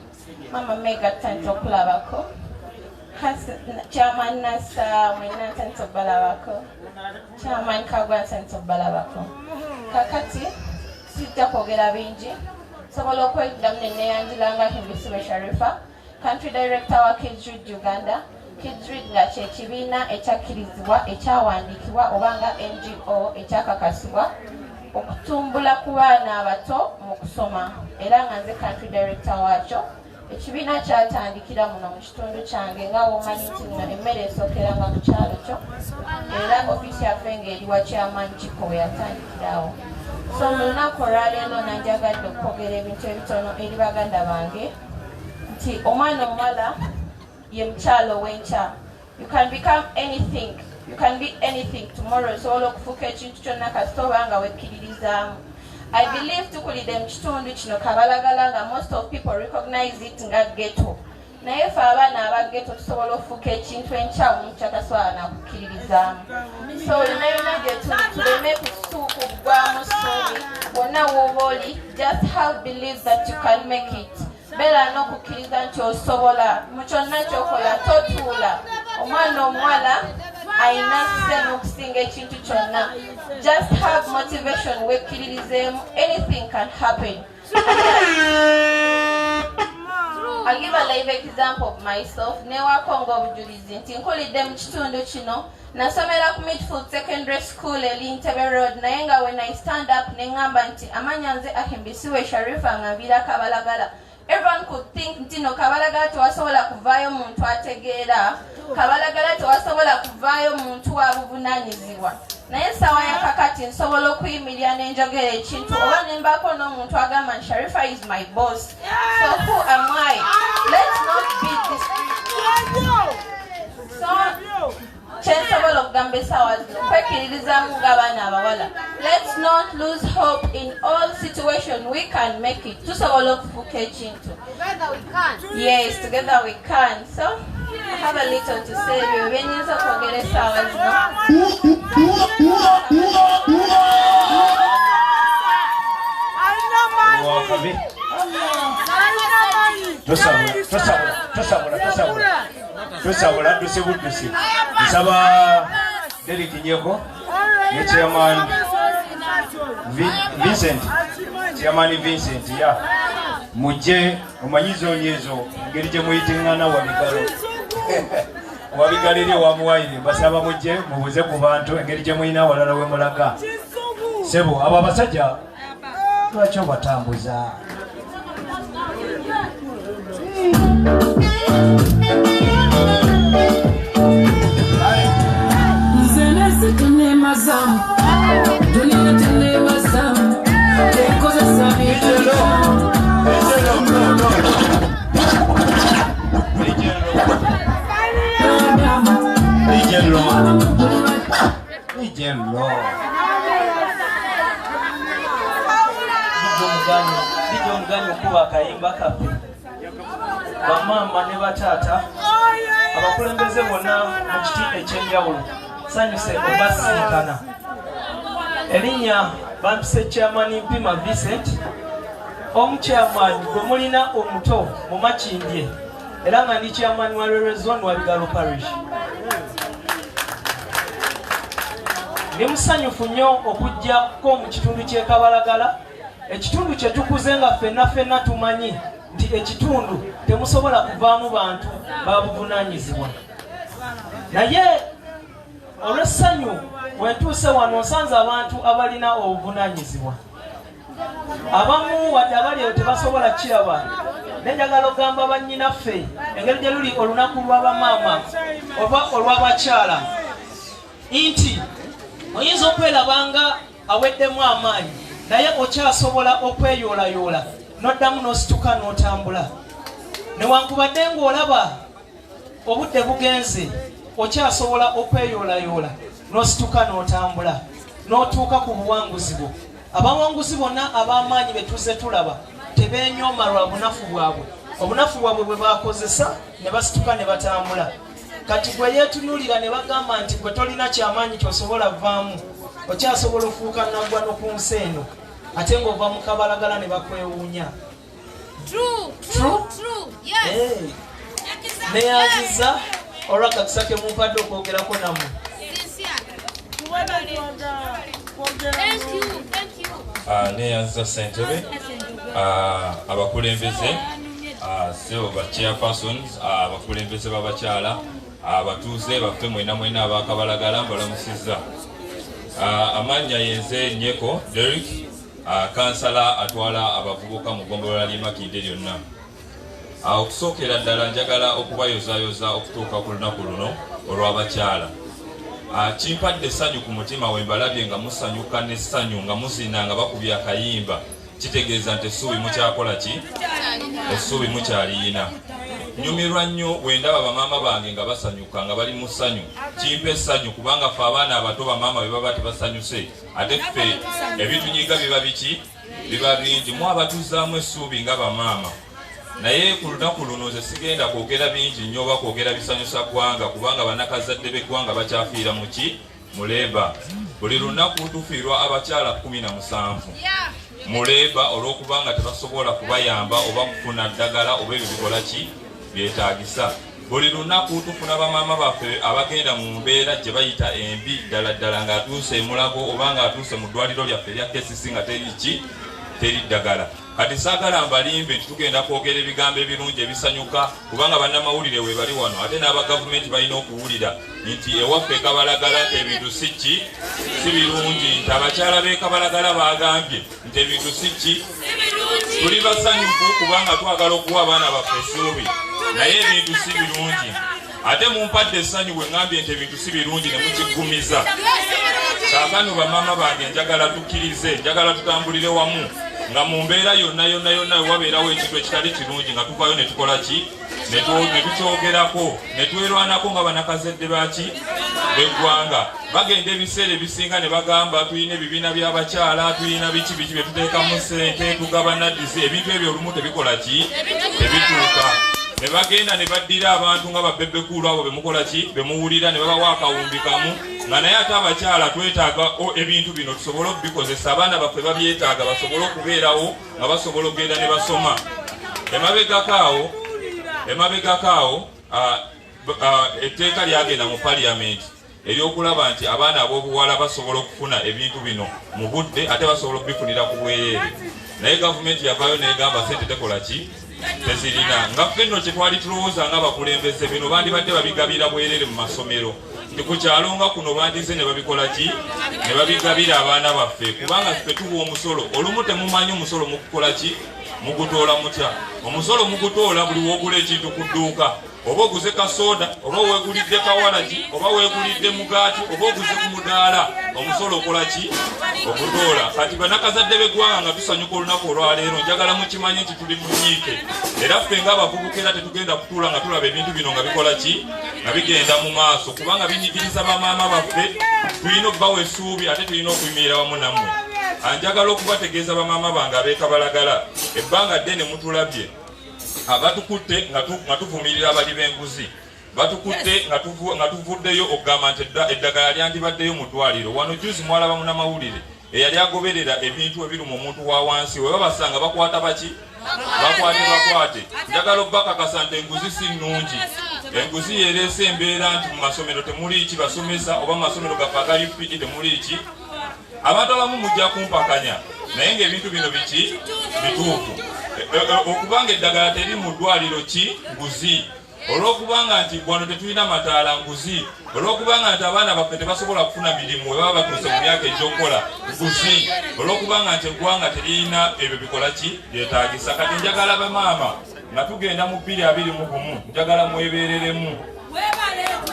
Mama Mega thanks okulabako. Chairman Nasa mwenna thanks okubalabako. Chairman Kagwa thanks okubalabako. Kakati sijja kwogera bingi sobola okweddamu ne neeyanjula nga Ahembisibwe Sharifa country director wa Kids Read Uganda. Kids Read nga kyekibiina ekyakkirizibwa ekyawandiikibwa oba nga NGO ekyakakasibwa okutumbula ku baana abato mu kusoma era nga nze country director waakyo. Ekibiina kyatandikira muno mu kitundu kyange nga womanyi nti nno emmere esookeranga ku kyalo kyo era ofiisi yaffe ng'eri wa chairman Kiko we yatandikirawo. So mu lunaku olwaleero nanjagadde okwogera ebintu ebitono eri baganda bange nti omwana omuwala ye mukyalo w'enkya. You can become anything. You can be anything tomorrow. Osobola okufuuka ekintu kyonna kasita oba nga wekkiririzaamu. I believe tukulide mu kitundu kino Kabalagala nga most of people recognize it nga ghetto. Naye ffe abaana aba ghetto tusobola okufuuka ekintu enkyamu kyakasobola nakukkiririzaamu. So yonna gye tuli tuleme kuggwamu ssuubi bonna w'oba oli just have believe that you can make it. Beera n'okukkiriza nti osobola mu kyonna ky'okola totuula. Omwana omuwala ayina seno okusinga ekintu kyonna. Just have motivation, wekkiririzeemu, anything can happen. I'll give a live example of myself. Newa Kongo obujulizi nti nkulidde mu kitundu kino nasomera ku Midfield Secondary School Entebbe Road naye nga when I stand up nengamba nti amanya nze Ahimbisiwe Sharifa ngambira Kabalagala. Everyone could think nti no Kabalagala tewasobola kuvaayo muntu ategeera, Kabalagala tewasobola kuvaayo muntu wabuvunaanyizibwa. Naye sawa ya kakati nsobola okuyimirira n'enjogera ekintu oba ne mbaako n'omuntu agamba nti Sharifa is my boss. So who am I? Let's not beat this. So kyensobola okugamba essaawa zino kwekkiririzaamu ng'abaana abawala. Let's not lose hope in all situations. We can make it. Tusobola okufuuka ekintu. Yes, together we can. So I have a little to say. Benyinza okwogera essaawa zino. Tosabula dusibuddusi nsaba Derek Nyeko ne chairman Vincent ya mujje omanyizo nyezo ngeri gye muyitingana wabigalire wamuwaire basaba mujje mubuze ku bantu engeri gye muyina walala we mulaga sebo abo abasajja lwaki obatambuza Omuganya okuba akayimba kaffe bamama ne bataata abakulembeze bonna mu kiti ekyenjawulo sanyuse obasinkana erinnya bampise chairman Mpima Vincent omuchairman gwe mulina omuto mu Makindye era nga ndi chairman wa Rere Zone wa Bigalo Parish. Ndi musanyufu nnyo okujjako mu kitundu ky'e Kabalagala, ekitundu kye tukuze nga ffenna tumanyi nti ekitundu temusobola kuvaamu bantu babuvunaanyizibwa. Naye olw'essanyu wentuuse wano nsanze abantu abalina obuvunaanyizibwa. Abamu wadde abali eyo tebasobola kiraba. Nenjagala ogamba bannyinaffe engeri gye luli olunaku lw'abamaama oba olw'abakyala nti oyinza okwerabanga aweddemu amaanyi naye okyasobola okweyoolayoola n'oddamu n'osituka n'otambula. Newankubadde ng'olaba obudde bugenze okyasobola okweyoolayoola n'osituka n'otambula n'otuuka ku buwanguzi bwo. Abawanguzi bonna ab'amaanyi be tuzze tulaba tebeenyooma lwa bunafu bwabwe. Obunafu bwabwe bwe baakozesa ne basituka ne batambula. Kati gwe yeetunuulira ne bagamba nti gwe tolina kyamaanyi ky'osobola vaamu, okyasobola ofuuka naggwa n'oku nsi eno ate ng'ova mu Kabalagala ne bakwewuunya. Neyanziza olw'akakisa ke mumpadde okwogerako nammwe. Neyanziza Ssentebe, abakulembeze, sebo ba chairpersons, abakulembeze b'abakyala, abatuuze baffe mwena aba Kabalagala mbalamusizza. Amannya yenze Nyeko Derek, kansala atwala abavubuka mu ggombolola ly'e Makindye lyonna. Okusookera ddala njagala okubayozaayoza okutuuka ku lunaku luno olw'abakyala. Kimpadde essanyu ku mutima we mbalabye nga musanyuka n'essanyu nga muzina nga bakubye akayimba, kitegeeza nti essuubi mukyakola ki? Essuubi mukyaliyina. Nyumirwa nnyo bwe ndaba bamaama bange nga basanyuka nga bali mu ssanyu. Kimpa essanyu kubanga ffe abaana abato bamaama be baba tebasanyuse ate ffe ebitunyiga biba biki? Biba bingi. Mu abatuzzaamu essuubi nga bamaama. Naye ku lunaku luno nze sigenda kwogera bingi nnyo oba kwogera bisanyusa ggwanga kubanga bannakazadde b'eggwanga bakyafiira mu ki? Mu Leeba. Buli lunaku tufiirwa abakyala 17 mu Leeba olw'okubanga tebasobola kubayamba oba kufuna ddagala oba ebyo bikola ki? Byetaagisa. buli lunaku tufuna bamaama baffe abagenda mu mbeera gye bayita embi ddala ng'atuuse emulago oba ng'atuuse mu ddwaliro lyaffe erya KCC nga teri ddagala. Kati saagala mbalimbe nti tugenda kwogera ebigambo ebirungi ebisanyuka kubanga bannamawulire we bali wano ate n'aba gavumenti balina okuwulira nti ewaffe e Kabalagala ebintu si birungi, nti abakyala b'e Kabalagala bagambye nti ebintu si tuli basanyufu kubanga twagala okuwa abaana baffe essuubi naye ebintu si birungi. Ate mumpadde essanyu bwe ngambye nti ebintu si birungi ne mukiggumiza. Kaakano bamaama bange njagala tukkirize, njagala tutambulire wamu nga mu mbeera yonna wabeerawo ekintu ekitali kirungi nga tuvaayo ne tukola ki ne tukyogerako ne twerwanako nga banakazadde b'eggwanga. Bagenda ebiseera ebisinga ne bagamba tulina ebibiina by'abakyala, tulina biki bye tuteekamu ssente tugaba naddizi, ebintu ebyo olumu tebikola ki tebituuka. Ne bagenda ne baddira abantu nga babbebekulu abo bemukola ki bemuwulira ne babawa akawumbi kamu nga naye ate abakyala twetaaga ebintu bino tusobole okubikozesa abaana baffe babyetaaga basobole okubeerawo nga basobola okugenda ne basoma. Emabegako awo etteeka lyagenda mu paliyamenti eryokulaba nti abaana ab'obuwala basobola okufuna ebintu bino mu budde ate basobola okubifunira ku bwereere. Naye gavumenti yavaayo negamba sente tekola ki tezirina. Nga ffe nno kye twali tulowooza nga bakulembeze bino bandibadde babigabira bwereere mu masomero nti ku kyalo nga kuno bandize ne babikola ki ne babigabira abaana baffe kubanga ffe tuwa omusolo. Olumu temumanyi omusolo mukukola ki mugutoola mutya. Omusolo mugutoola buli wogula ekintu ku dduuka, oba oguze kasoda oba weegulidde kawalagi oba weegulidde mugaati oba oguze ku mudaala, omusolo okola ki ogutoola. Kati banakazadde b'eggwanga nga tusanyuka olunaku olwaleero njagala mukimanyi nti tuli mu nyiike era ffe ng'abavubuka era tetugenda kutuula nga tulaba ebintu bino nga bikola ki nga bigenda mu maaso kubanga binyigiriza bamaama baffe. Tulina okubawa essuubi ate tulina okuyimirira wamu nammwe. Anjagala okubategeeza bamaama bange ab'e Kabalagala ebbanga ddene mutulabye abatukutte nga tuvumirira abali b'enguzi, batukutte nga tuvuddeyo okugamba nti eddagala lyandibaddeyo mu ddwaliro. Wano juzi mwalaba munnamawulire eyali agoberera ebintu ebiruma omuntu wa wansi we babasanga bakwata baki bakwate. Njagala obbakakasa nti enguzi si nnungi. Enguzi yereese embeera nti mu masomero temuli ki basomesa oba mu masomero gaffe aga UPG temuli ki. Abantu abamu mujja kumpakanya naye ng'ebintu bino biki bituufu. Okubanga eddagala teri mu ddwaliro ki nguzi, olw'okubanga nti wano tetulina mataala nguzi, olw'okubanga nti abaana baffe tebasobola kufuna mirimu we baba batuuse mu myaka egy'okukola nguzi, olw'okubanga nti eggwanga terina ebyo bikola ki byetaagisa. Kati njagala bamaama nga tugenda mu 2021 njagala mwebeereremu.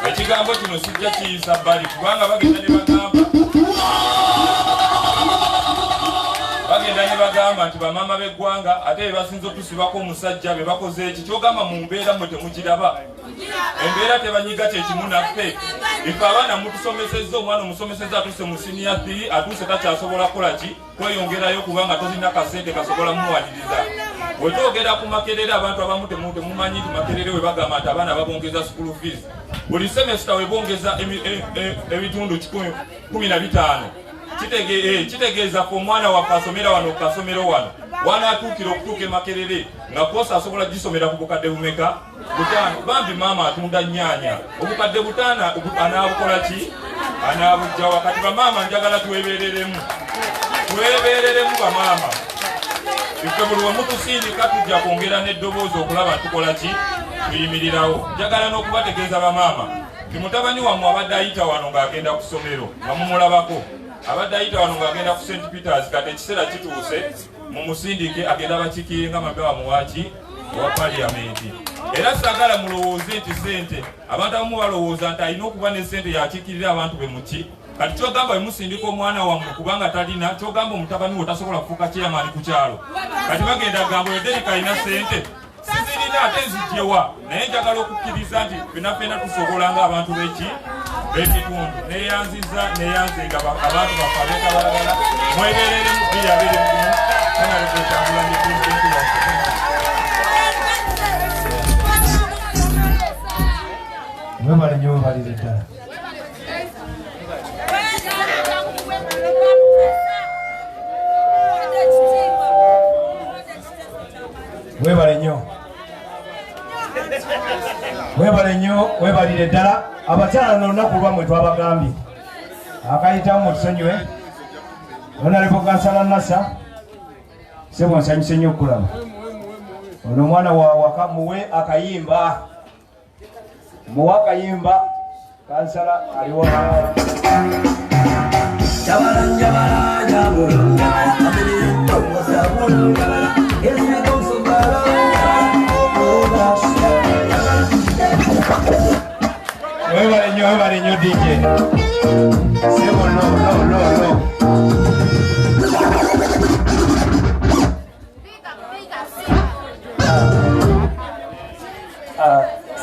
Ekigambo kino sijja kiyisa bbali kubanga bagenda ne bagamba nti bamaama b'eggwanga ate bebasinza otusibako omusajja be bakoze eki kyogamba mu mbeera mwe temukiraba. Embeera tebanyiga kyekimu naffe. Ife abaana mutusomesezza, omwana omusomesezza atuuse mu siniya 3 atuuse takyasobola kukola ki kweyongerayo kubanga tolina kasente kasobola muwaniriza. Bwe twogera ku Makerere abantu abamu temumanyi nti Makerere we bagamba nti abaana babongeza school fees buli semester we bongeza ebitundu 15. Kitegeeza ko omwana waffe asomera wano kasomero wano wanaatuukira okutuuka e Makerere nga kosa asobola gisomera ku bukadde bumeka 5. Bambi maama atunda nnyaanya obukadde 5 anaabukola ki anaabujja wakati. Bamaama njagala twebeereremu bamaama. Ife buli wemutusindika tujja kwongera n'eddoboozi okulaba tukola ki tuyimirirawo. Njagala n'okubategeeza bamaama ti mutabani wammwe abadde ayita wano ng'agenda ku ssomero nga mumulabako, abadde ayita wano ng'agenda ku St. Peters kati ekiseera kituuse mumusindike agenda bakikiire nga mabewa muwaki wa paliyamenti. Era saagala mulowooze nti sente abantu abamu balowooza nti alina okuba ne sente yakikirira abantu be muki. Kati kyogamba bemusindika omwana wammwe kubanga talina kyogamba omutabani we tasobola kufuuka chairman ku kyalo. Kati bagenda gamba oyo Derek alina sente sizirina ate nzigyewa. Naye njagala okukkiriza nti ffenna tusobola ng'abantu b'ekitundu neyanziza neyanzenga abantu baffe ab'e Kabalagala mwebeerere mu 2021 kanalekwetambula nepulezidenti waffe. Mwebale nnyo webalire ddala. Mwebale nnyo. webale nnyo webalire ddala abakyala n'olunaku lwammwe twabagambye akayitamu mutusonyiwe onalebo kansala nasa sebo nsanyuse nnyo okulaba ono omwana wawaka muwe akayimba kansala aliwo webale nnyo DJ sebo no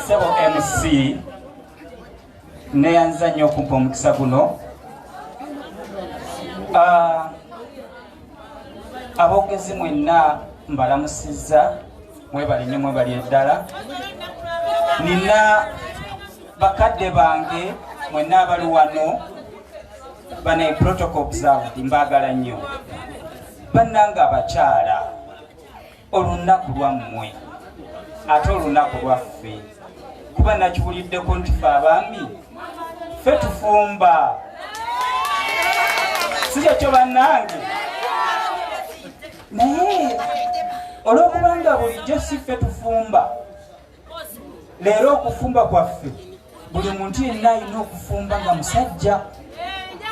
Sebo MC neyanza nnyo okumpa omukisa guno. Aboogezi mwenna mbalamusizza, mwebale nnyo mwebali eddala. Nina bakadde bange mwenna abali wano bane protocol observed mbaagala nnyo. Bannange abakyala olunaku lwammwe ate olunaku lwaffe kuba nakibuliddeko nti ffe abaami ffe tufumba si kyekyo bannange naye olwokubanga bulijjo si ffe tufumba leero okufumba kwaffe buli muntu yenna alina okufumba nga musajja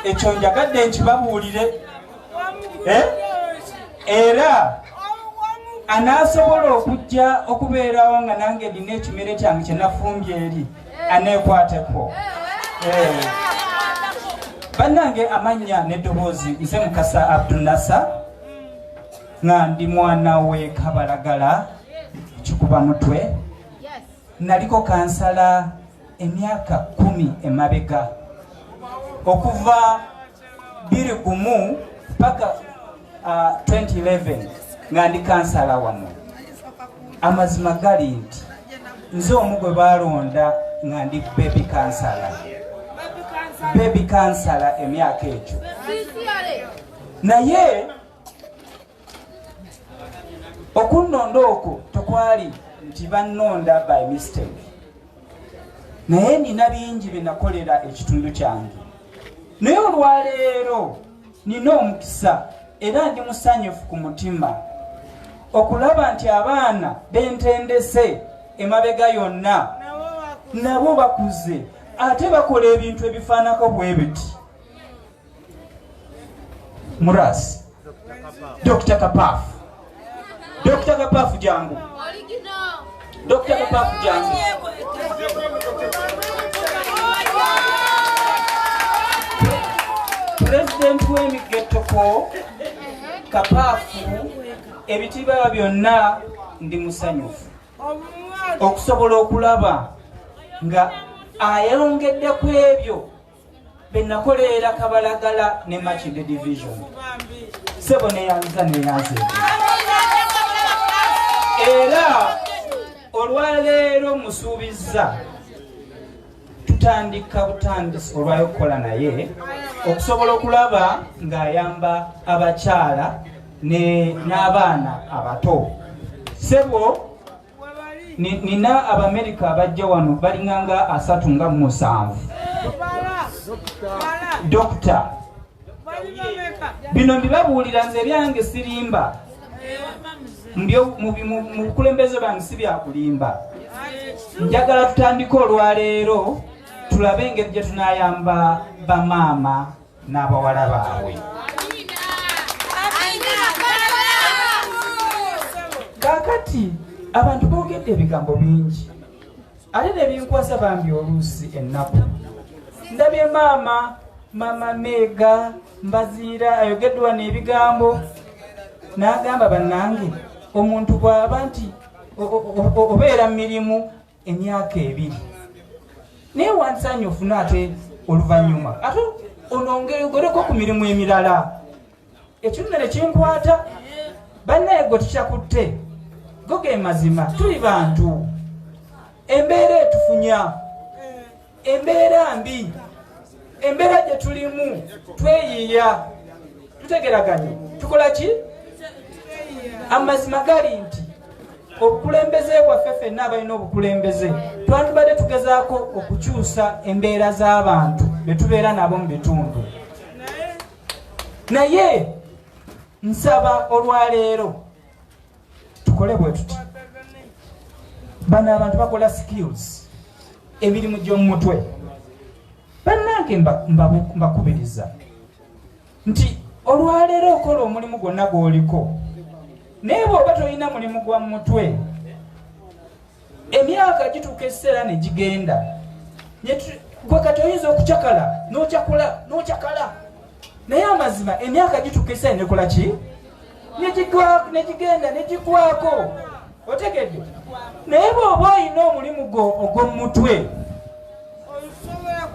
ekyo njagadde nkibabuulire era anaasobola okujja okubeerawo nga nange ndina ekimere kyange kyenafumbye eri aneekwateko. Bannange amannya n'eddoboozi nze Mukasa Abdunasa nga ndi mwana we Kabalagala kikuba mutwe. Naliko kansala emyaka 10 emabega okuva 21 paka 2011 nga ndi kansala wano. Amazima gali nti nze omu gwe balonda nga ndi baby kansala emyaka egyo, naye okunnonda okwo tekwali nti bannonda by mistake, naye nina bingi bye nakolera ekitundu kyange. Naye olwaleero nina omukisa era ndi musanyufu ku mutima okulaba nti abaana bentendese emabega yonna nabo bakuze ate bakola ebintu ebifaanako bwe biti. Murasi Dr. Kapafu jangu Dr. Kapafu jangu. President w'emigetoko Kapafu ebitiibwa byonna ndi musanyufu okusobola okulaba nga ayongedde ku ebyo be nakolera Kabalagala ne Makindye division. Sebo neyanza era olwaleero musuubizza tutandika butandisi olwayo okukola naye okusobola okulaba ng'ayamba abakyala n'abaana abato. Sebo nina Abamerika abajja wano balinganga 37 Dokta bino mbibabuulira nze byange sirimba mu bukulembeze bange si byakulimba. Njagala tutandike olwaleero tulabe engeri gye tunayamba bamaama n'abawala baabwe. Kakati abantu boogedde ebigambo bingi ate nebinkwasa bambi oluusi ennaku. Ndabye maama Meega Mbaziira ayogeddwa wano ebigambo n'agamba bannange omuntu bw'aba nti obeera mu mirimu emyaka 2 naye wansanyufu n'ate oluvannyuma ate onongereko ku mirimu emirala. Ekintu ne kinkwata bannaye gwe tukyakutte go ge mazima. Tuli bantu, embeera etufunya, embeera mbi, embeera gye tulimu tweyiiya, tutegeraganye tukola ki? Amazima gali nti obukulembeze bwaffe ffenna abalina obukulembeze twandibadde tugezaako okukyusa embeera z'abantu be tubeera nabo mu bitundu naye nsaba olwaleero tukole bwe tuti bano abantu bakola skills emirimu gy'omu mutwe bannange mbakubiriza nti olwaleero okola omulimu gwonna gw'oliko naye bw'oba tolina mulimu gwa mutwe emyaka gituuka ekiseera ne gigenda gwe kati oyinza okucakala n'okyakala naye amazima emyaka gituuka ekiseera nekola ki negigenda negigwako otegedde naye bw'oba olina omulimu gwo ogw'omu mutwe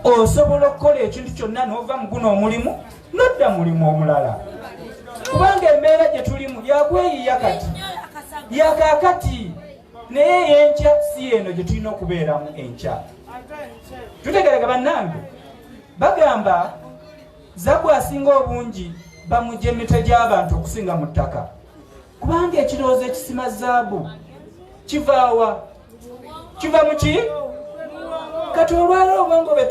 osobola okukola ekintu kyonna n'ova mu guno omulimu nodda mulimu omulala kubanga embeera gye tulimu yakweyiya kati yakakati naye yenkya si eno gye tulina okubeeramu enkya tutegereka bannange bagamba zaabu asinga obungi bamugya emitwe gy'abantu okusinga mu ttaka kubanga ekirowoozo ekisima zaabu kivaawa kiva mu ki kati olwaleero obwongo bwe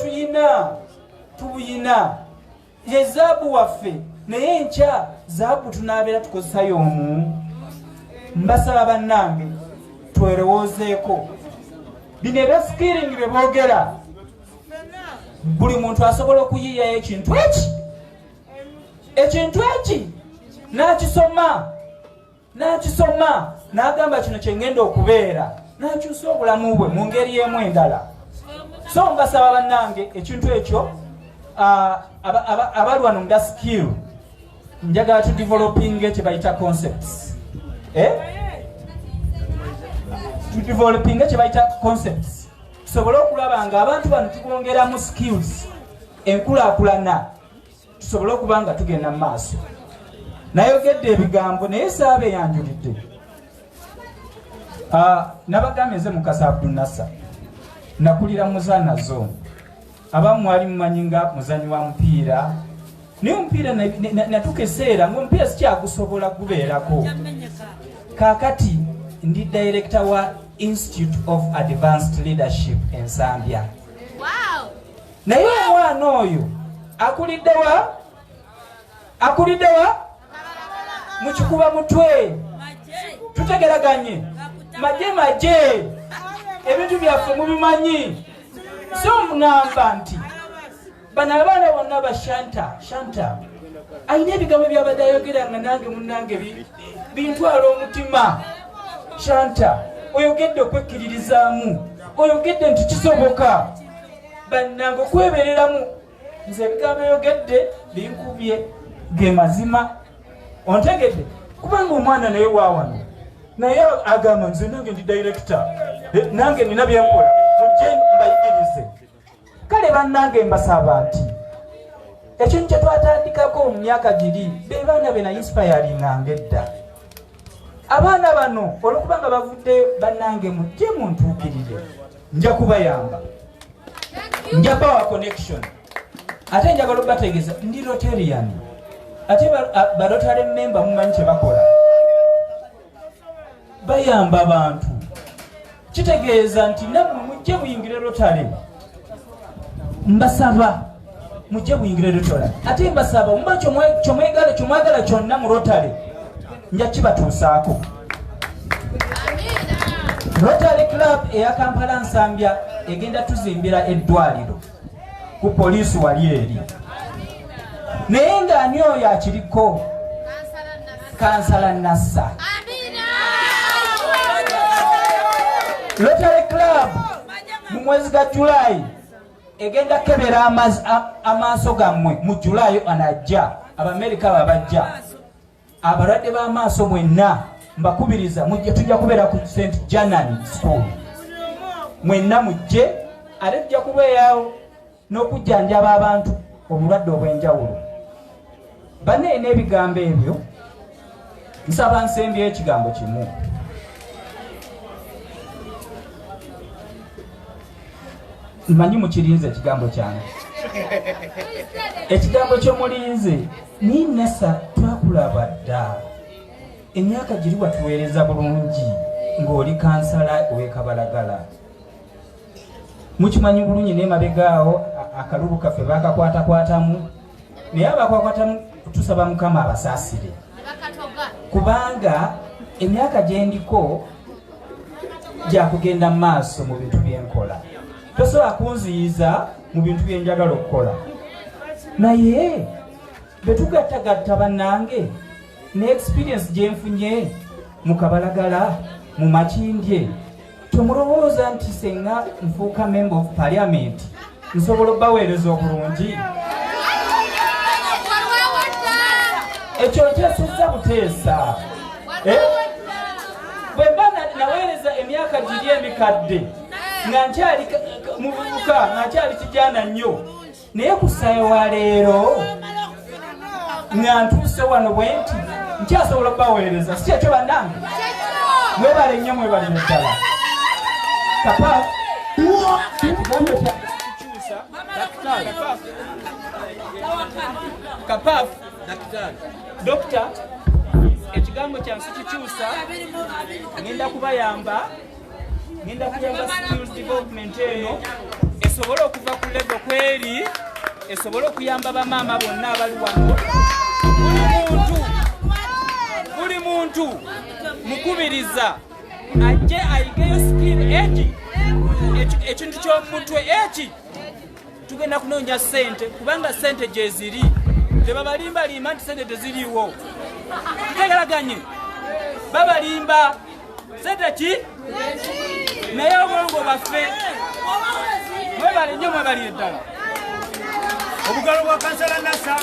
tubuyina ye zaabu waffe naye enkya zaabu tunaabeera tukozesayo omu mbasaba bannange twerowoozeeko bino ebya skilling bye boogera buli muntu asobola okuyiiyayo ekintu eki n'akisoma n'agamba kino kyengenda okubeera n'akyusa obulamu bwe mu ngeri y'emu endala so mbasaba bannange ekintu ekyo abali wano nga skill njagala tu developing kye bayita concepts tusobole okulaba nga abantu bano tubongeramu skills enkulaakulana tusobole okuba nga tugenda mu maaso nayogedde ebigambo naye saabe yanjulidde nabagambye nze Mukasa Abdunassa nakulira muzaana zone abamu mwali mumanyi nga muzanyi wa mupiira naye omupiira natuka eseera ngaomupiira sikyagusobola gubeerako kaakati ndi director wa Institute of Advanced Leadership in Zambia. Naye omwana oyo akulidde wa mu kikuba mutwe tutegeraganye maje ebintu byaffe mubimanyi so mugamba nti bano abaana bonna bashanta ayina ebigambo byabadde ayogeranga nange munnange bintwala omutima shanta oyogedde okwekkiririzaamu oyogedde nti kisoboka bannange okwebereramu nze ebigambo eyogedde binkubye ge mazima ontegedde kubanga omwana naye waawano naye agamba nze nange ndi director nange nina byenkola mujje mbayigirize kale bannange mbasaba nti ekintu kye twatandikako mu myaka giri be baana be na inspiringanga edda abaana bano olwokubanga bavudde bannange mujje muntuukirire nja kubayamba nja bawa connection ate njagala okubategeeza ndi Rotarian ate ba Rotary member mumanyi kye bakola bayamba abantu kitegeeza nti nammwe mujje muyingire Rotary mbasaba mujje muyingire Rotary ate mbasaba muba kyomwagala kyonna mu Rotary nja kibatuusaako Rotary Club eya Kampala Nsambya egenda tuzimbira eddwaliro ku poliisi wali eri naye ng'ani oyo akiriko Kansala Nassa Rotary Club mu mwezi ga July egenda kebera amaaso gammwe mu July anajja Abamerika babajja abalwadde b'amaaso mwenna mbakubiriza mujje tujja kubeera ku St. Janan School mwenna mujje ate tujja kubeerawo n'okujjanjaba abantu obulwadde obw'enjawulo banne n'ebigambo ebyo nsaba nsembyeyo ekigambo kimu mmanyi mukirinze ekigambo kyange ekigambo ky'omulinze ni Nessa twakulaba dda emyaka giri watuweereza bulungi ng'oli kansala ow'ekabalagala. Mukimanyi bulungi n'emabegaawo akalulu kaffe bakakwatakwatamu naye abakwakwatamu tusaba Mukama abasaasire kubanga emyaka gye ndiko gyakugenda mu maaso mu bintu byenkola. Tosobola kunziyiza mu bintu bye njagala okukola naye bwe tugattagatta bannange ne experience gye nfunye mu Kabalagala mu Makindye tomulowooza nti senga nfuuka member of parliament nsobola obbaweereza obulungi. Ekyo nkyasuza buteesa bwe mba naweereza emyaka giri emikadde nga nkyali muvubuka nga nkyali kijana nnyo naye ku ssaawa wa leero nga ntuuse wano bwe nti nkyasobola obbaweereza si kyekyo bannange mwebale nnyo mwebale neddala kapa kapaf dokita ekigambo kyansi kikyusa ngenda kubayamba skills development eno esobole okuva ku level kweri esobole okuyamba bamaama bonna abali wano. Buli muntu mukubiriza ajje ayigeyo skill eki ekintu ky'omutwe eki tugenda kunoonya ssente kubanga ssente gye ziri tebabalimbalimba nti ssente teziriiwo tegeraganye babalimba ssente ki naye obwongo baffe mwebale nnyo mwebali eddala obugalo bwa kansala nasa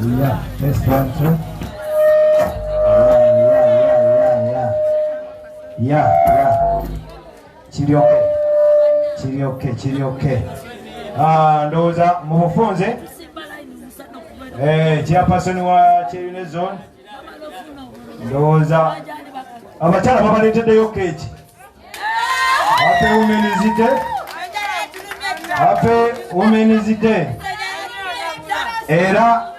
Yeah, next one too. Yeah. Chiri okay. Ndowooza mu bufunze chairperson wa Kyeyune zone ndowooza abakyala babaleeteddeyo keeki Happy Women's Day era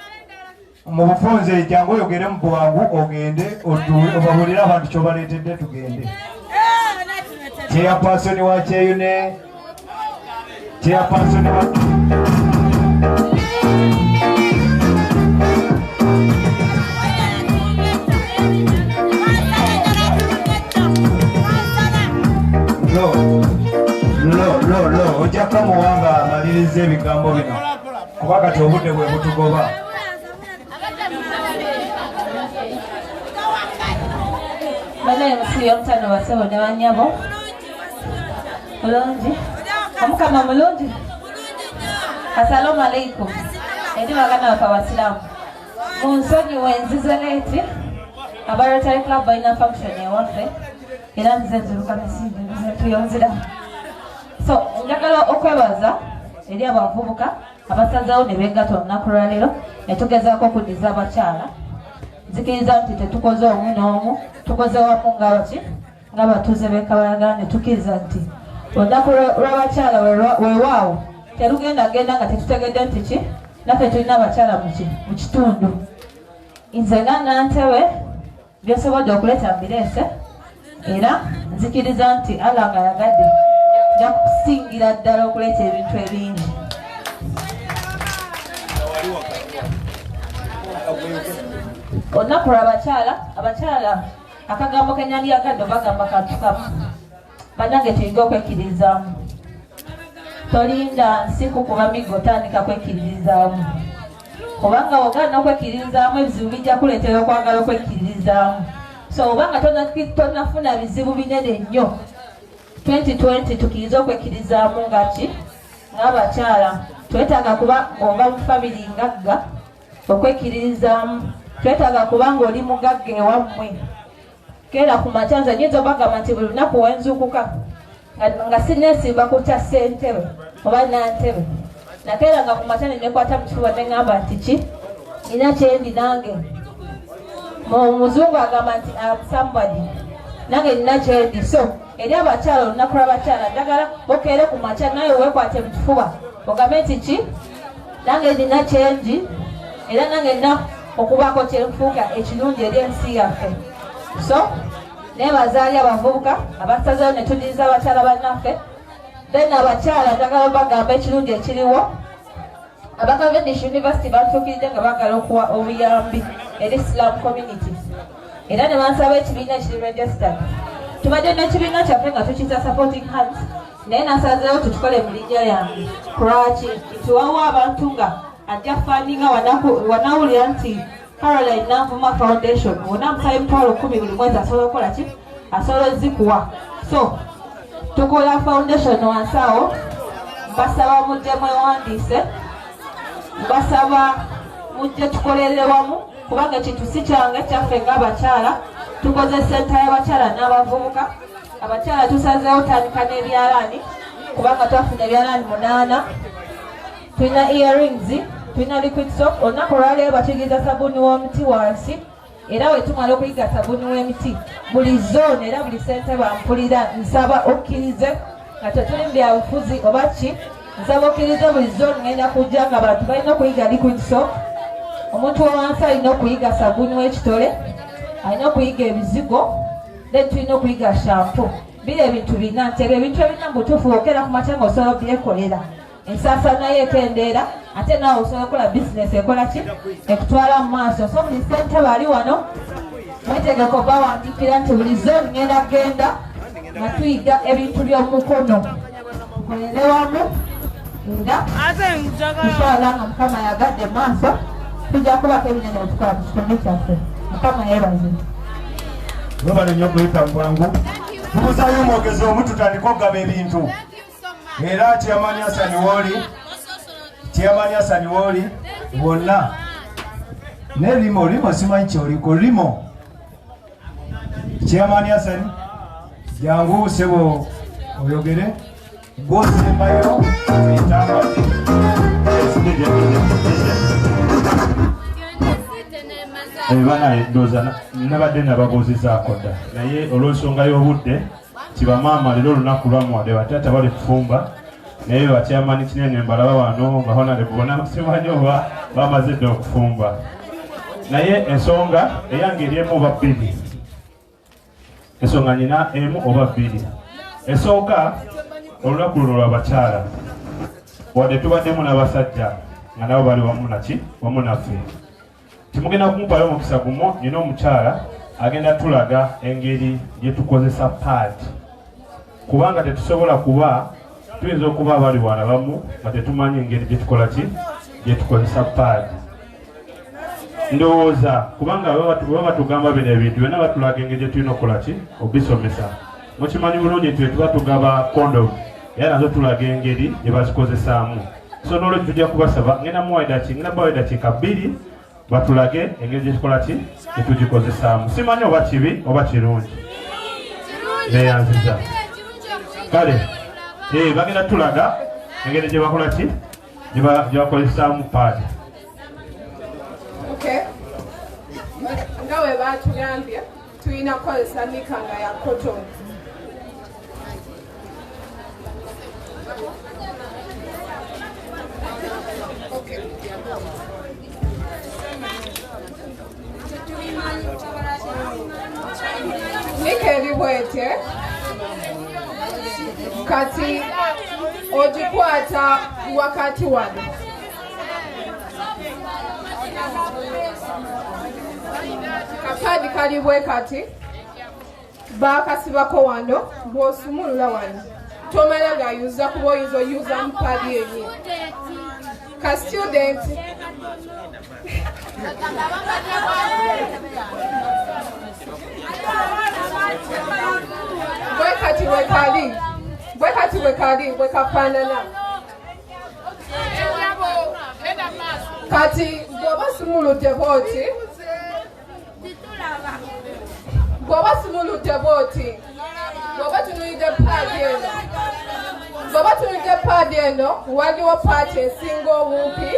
mu bufunze jangu oyogere mu bwangu ogende obabulira abantu kyobaleetedde tugende. Chairperson wa Kyeyune chairperson wa lo ojjako muwanga amaliriza ebigambo bino kuba kati obudde bwe butugoba. Banaye musiri omutano basebo ne banyabo mulungi omukama mulungi. Assalamu alaikum edi bagana baffe abasiraamu munsonyiwe nzize leeti aba Rotary Club balina function ewaffe era nzize nziruka misinde tuyonziramu. So njagala okwebaza eri abavubuka abasazeewo ne beegatta olunaku lwaleero ne tugezaako okuddiza abakyala. Nzikiriza nti tetukoze omu n'omu tukoze wamu ng'abatuuze b'e Kabalagala ne tukkiriza nti olunaku lw'abakyala weewaawo terugenda nga tetutegedde nti ki naffe tulina abakyala mu kitundu. Nze nga Nantebe byosobodde okuleeta mbireese era nzikiriza nti Allah nga yagadde nja kusingira ddala okuleeta ebintu ebingi. Olunaku lw'abakyala akagambo kenyali yagadde bagamba kantu kamu bannange tuyige okwekkiririzaamu. Tolinda nsiku kuba miggo otandika kwekkiririzaamu kubanga ogaana okwekkiririzaamu ebizibu bijja kuleetera okwagala okwekkiririzaamu. So obanga tonafuna bizibu binene nnyo 2020 tukiriza okwekkiririzaamu ng'abakyala twetaaga kuba ng'ova mu famire ngagga okwekkiririzaamu. Twetaaga kuba ng'oli mugagga ewammwe keera ku makya nze nyinza obagamba nti buli lunaku wenzuukuka nga sinneesimba kutya ssentebe oba Nantebe nakeera nga ku makya ne nekwata mu kifuba ne ŋŋamba nti ki ina kyendi nange muzungu agamba nti somebody nange nina kyendi so eri abakyala olunaku lw'abakyala njagala bokeere ku makya naye weekwate mu kifuba ogambe nti ki nange nina kyengi era nange nina okubaako kyenfuuka ekirungi eri ensi yaffe so nebazaali abavubuka abasazeewo ne tudiriza abakyala bannaffe then abakyala njagala bagamba ekirungi ekiriwo aba Cavendish University batuukiridde nga bagala okuwa obuyambi eri Islam communities era ne bansaba ekibiina ekiri registered tubadde n'ekibiina kyaffe nga tukiyita supporting hands naye nasazeewo tutukole mu linnya lyange lwaki nti wawo abantu nga ajja fandinga wanawulira nti Caroline Nanvuma Foundation wona musayi mutwalo 10 buli mwezi asobola okukola ki asobola ozikuwa so tukola foundation wansi awo mbasaba mujje mwewandiise mbasaba mujje tukolere wamu kubanga ekintu si kyange kyaffe ng'abakyala tukoze senta y'abakyala n'abavubuka abakyala tusazeewo tandika n'ebyalaani kubanga twafuna ebyalaani 8 tulina earrings tulina liquid soap olunaku olwaleero batuyigiriza sabuni w'omuti wansi era wetumala okuyiga sabuni w'emiti buli zone era buli sente bampulira nsaba okkirize nga tetuli mu byabufuzi oba ki nsaba okkirize buli zone ngenda kujja nga bantu balina okuyiga liquid soap omuntu owansi alina okuyiga sabuni w'ekitole alina okuyiga ebizigo then tulina okuyiga shampo biri ebintu bina nti ebyo ebintu ebirina mubutuufu okera ku makya nga osobola okubyekolera ensaasana yo ekendeera ate naawe osobola okukola bizinesi ekola ki ekutwala mu maaso so buli sente bali wano mwetegeka oba wandiikira nti buli zone ngenda kgenda nga tuyiga ebintu by'omukono tukolere wamu nga inshallah nga mukama yagadde maaso tujja kubako ebinene ebitukola mu kitundu kyaffe mukama yeebaze webale nnyo okuyita mu bwangu tubuzayo omwogezi omu tutandika okugaba ebintu era Chairman Hassan Woli bonna ne limo simanyi kyoliko limo Chairman Hassan jangu sebo oyogere gwosembayo etamba bana doza nabadde nabagozizaako dda naye olw'ensonga y'obudde kibamaama leero olunaku lwamuwadde batata bali kufumba naye bakyamani kinene mbalaba wano bahonale bona simanyi oba bamaze dda okufumba naye ensonga eyange eri emu oba bbiri ensonga nina emu oba bbiri esooka olunaku luno lwabakyala wadde tubaddemu n'abasajja nga nabo bali wamu naffe timugenda kumupayo omukisa gumu nina omukyala agenda tulaga engeri gyetukozesa paadi kubanga tetusobola kuba tuyinza okuba abali wana bamu nga tetumanyi engeri gyetukola ki gyetukozesa paadi ndowooza kubanga bwe batugamba bino ebintu byonna batulaga engeri gyetulina okukola ki obisomesa mukimanyi bulungi nti wetuba tugaba kondom era nazo tulaga engeri gyebazikozesaamu so n'olwekyo tujja kubasaba ngenda bawa eddakiika 2 batulage engeri gyekikola ki gyetugikozesaamu simanyi oba kibi oba kirungi neyanziza kale bagenda tulaga engeri gyebakola ki gyebakozesaamu paadi nga we batugambye tulina kukozesa mikanga ya cotton nika ebibwete kati ogikwata wakati wano kapadi kali bwe kati bakasibako wano bw'osumulula wano tomala gayuza kuba oyinza oyuza mu padi yenye ka student bwe kati bwe kafaanana kati bw'oba sumuludde booti bw'oba tunulidde paadi eno waliwo paati esinga obuupi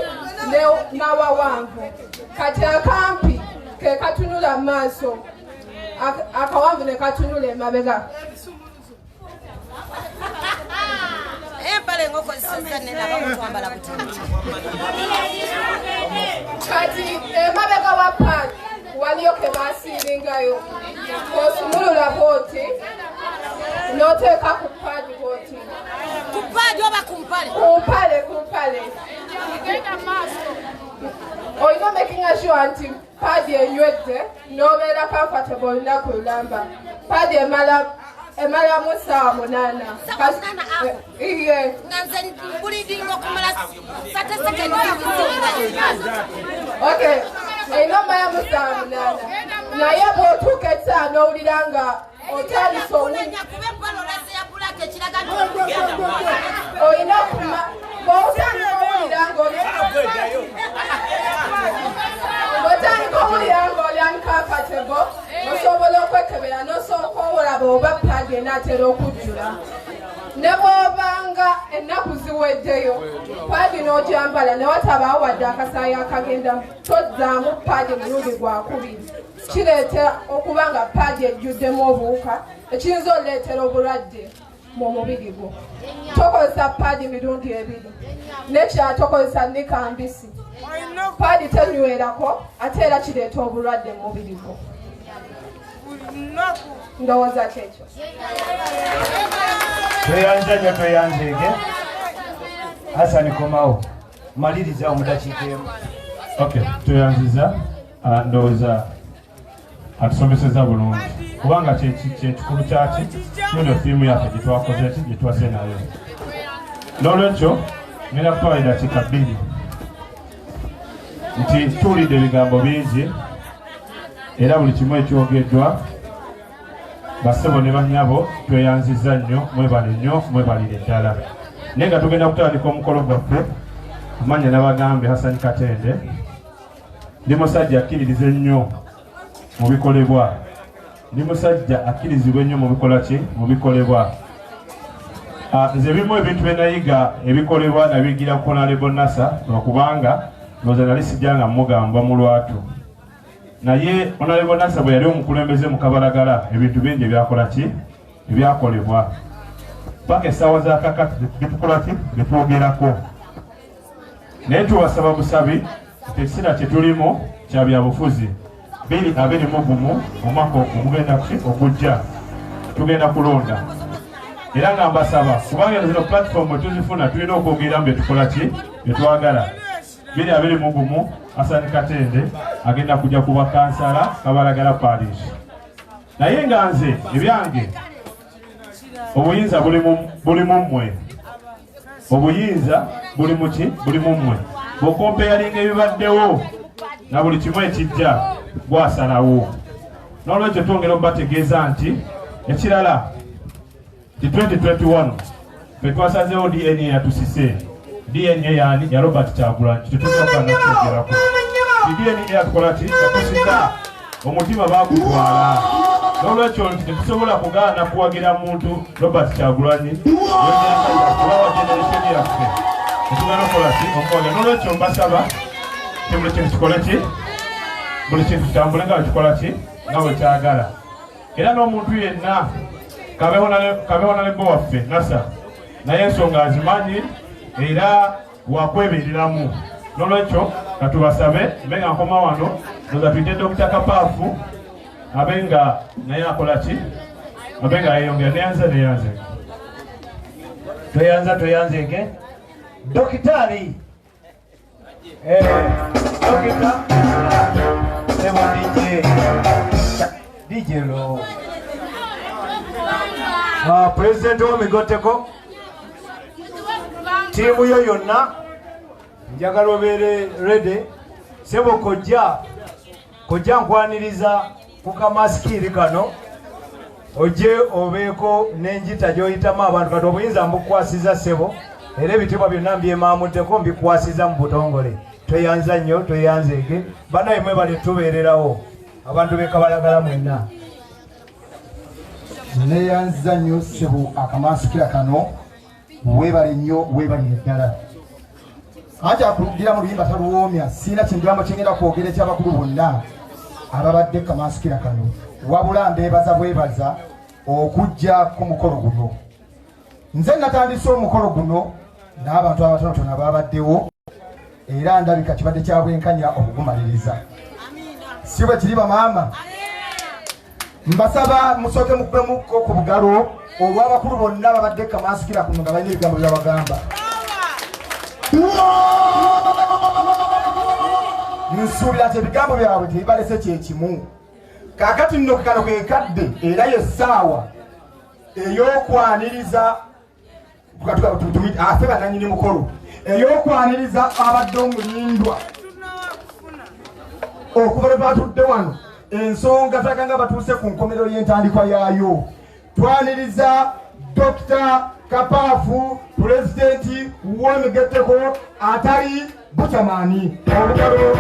n'awawanvu kati akampi ke katunula maaso akawanvu ne katunula emabega empale ngoko zisanena bamutwambala butinti kati emabega wa paadi waliyo ke basiiringayo osumulula booti n'oteeka ku paadi booti ku paadi oba ku mpale kumpale olina makinga sure nti paadi enywedde n'obeera comfortable olunaku lulamba paadi emalamu ssaawa 8 iye nga nze mbulidinga okumala 30 seconds okay olina omalamu ssaawa 8 naye bw'otuuka esaa n'owulira nga otandise olina bw'otandika owulira ng'oli uncomfortable osobola okwekebera n'osooka olaba oba paadi enaatera okujjula ne bw'obanga ennaku ziweddeyo paadi n'ogyambala ne watabaawo wadde akasaayi akagenda tozzaamu paadi mulundi gwakubiri kireeta okuba nga paadi ejjuddemu obuwuka ekiyinza oleetera obulwadde mu mubiri gwo tokozesa paadi mirundi 2 nekya tokozesa nika mbisi paadi tenywerako ate era kireeta obulwadde mu mubiri gwo ndowooza kyekyo tweyanza nnyo tweyanzeege Hasani komawo maliriza omudakiika emu tweyanziza ndowooza atusomeseza bulungi kubanga kyekikulu kyaki kino fiimu yaffe gyetwakoze ki gyetwase nayo n'olwekyo ngenda kutuwa eddakiika 2 nti tuwulidde ebigambo bingi era buli kimu ekyogeddwa bassebo ne bannyabo tweyanziza nnyo mwebale nnyo mwebalire ddala naye nga tugenda kutandika omukolo gwaffe amanya n'abagambye Hasani Katende ndi musajja akkiririze nnyo mu bikolebwa ndi musajja akkirizibwa ennyo mu bikola ki mu bikolebwa nze bimu ebintu byenayiga ebikolebwa nabiyigira ku Honorable Nasa lwakubanga ndowooza nali sijjanga mugamba mu lwatu naye Honorable Nasa bwe yali omukulembeze mu Kabalagala ebintu bingi ebyakola ki ebyakolebwa paka essaawa za kakati bitukola ki bitwogerako naye tuwasaba busabi ekiseera kye tulimu kya byabufuzi 2021 omwaka ogugenda okujja tugenda kulonda era nga mbasaba kubanga zino platform etuzifuna tulina okwogera mbe tukola ki byetwagala 2021 Hasani Katende agenda kujja kuba kansala Kabalagala Parish naye nga nze ebyange obuyinza buli mummwe obuyinza buli muki buli mummwe bw'okompeyalinga ebibaddewo na buli kimu ekijja gwasalawo n'olwekyo twongera obategeeza nti ekirala ti 2021 fe twasazeewo DNA yatusise DNA yani ya Robert Kyagulanyi tetuzokanakyogerako ti DNA yatukola ki yatusisa omutima bagutwala n'olwekyo nti tetusobola kugaana kuwagira muntu Robert Kyagulanyi yonyakubawa generation yaffe tetugana okukola ki okuwagira n'olwekyo mbasaba ti buli kintu kikole ki buli kintu kitambule nga kikola ki nga bwe kyagala era n'omuntu yenna kabeho nalebo waffe Nasa naye ensonga azimanyi era wakwebereramu n'olwekyo katubasabe mbe nga nkoma wano ndoza tuyite Dr. Kapaafu abe nga naye akola ki abe nga yeyongera neyanze tweyanzeke dokitali dokita sebo DJ lo president w'Omigoteko tiimu yo yonna njagala obeere ready sebo kojja nkwaniriza ku kamasikiri kano ojje obeeko n'enjita gy'oyitamu abantu kati obuyinza mbukwasiza sebo era ebitiibwa byonna mbyemaamuddeko mbikwasiza mu butongole tweyanza nnyo tweyanzeege banaye mwebale tubeererawo abantu b'e Kabalagala mwenna neyanziza nnyo sebo akamasikira kano weebale nnyo weebalire ddala aja kugira mu luyimba taluwomya sina kindiwambo kyengenda kwogera ekyabakulu bonna ababadde kamasikira kano wabula mbeebaza bwebaza okujja ku mukolo guno. Nze natandise omukolo guno n'abantu abatonotono ababaddewo era ndabika kibadde kya bwenkanya okugumaliriza. Si bwe kiri bamaama? Mbasaba musooke mukubemuko ku bugalo olw'abakulu bonna babadde kamasikira kuno nga balina ebigambo byabagamba. Nsuubira nti ebigambo byabwe tebibalese kyekimu. Kaakati nno kano ke kadde era yessaawa ey'okwaniriza ate bannannyini mukolo ey'okwaniriza abadde omulindwa okuva lwe batudde wano ensonga tulaga nga batuuse ku nkomerero y'entandikwa yaayo. Twaniriza Dr. Kapaafu pulezidenti w'emigetteko atali bukyamaani obugalo.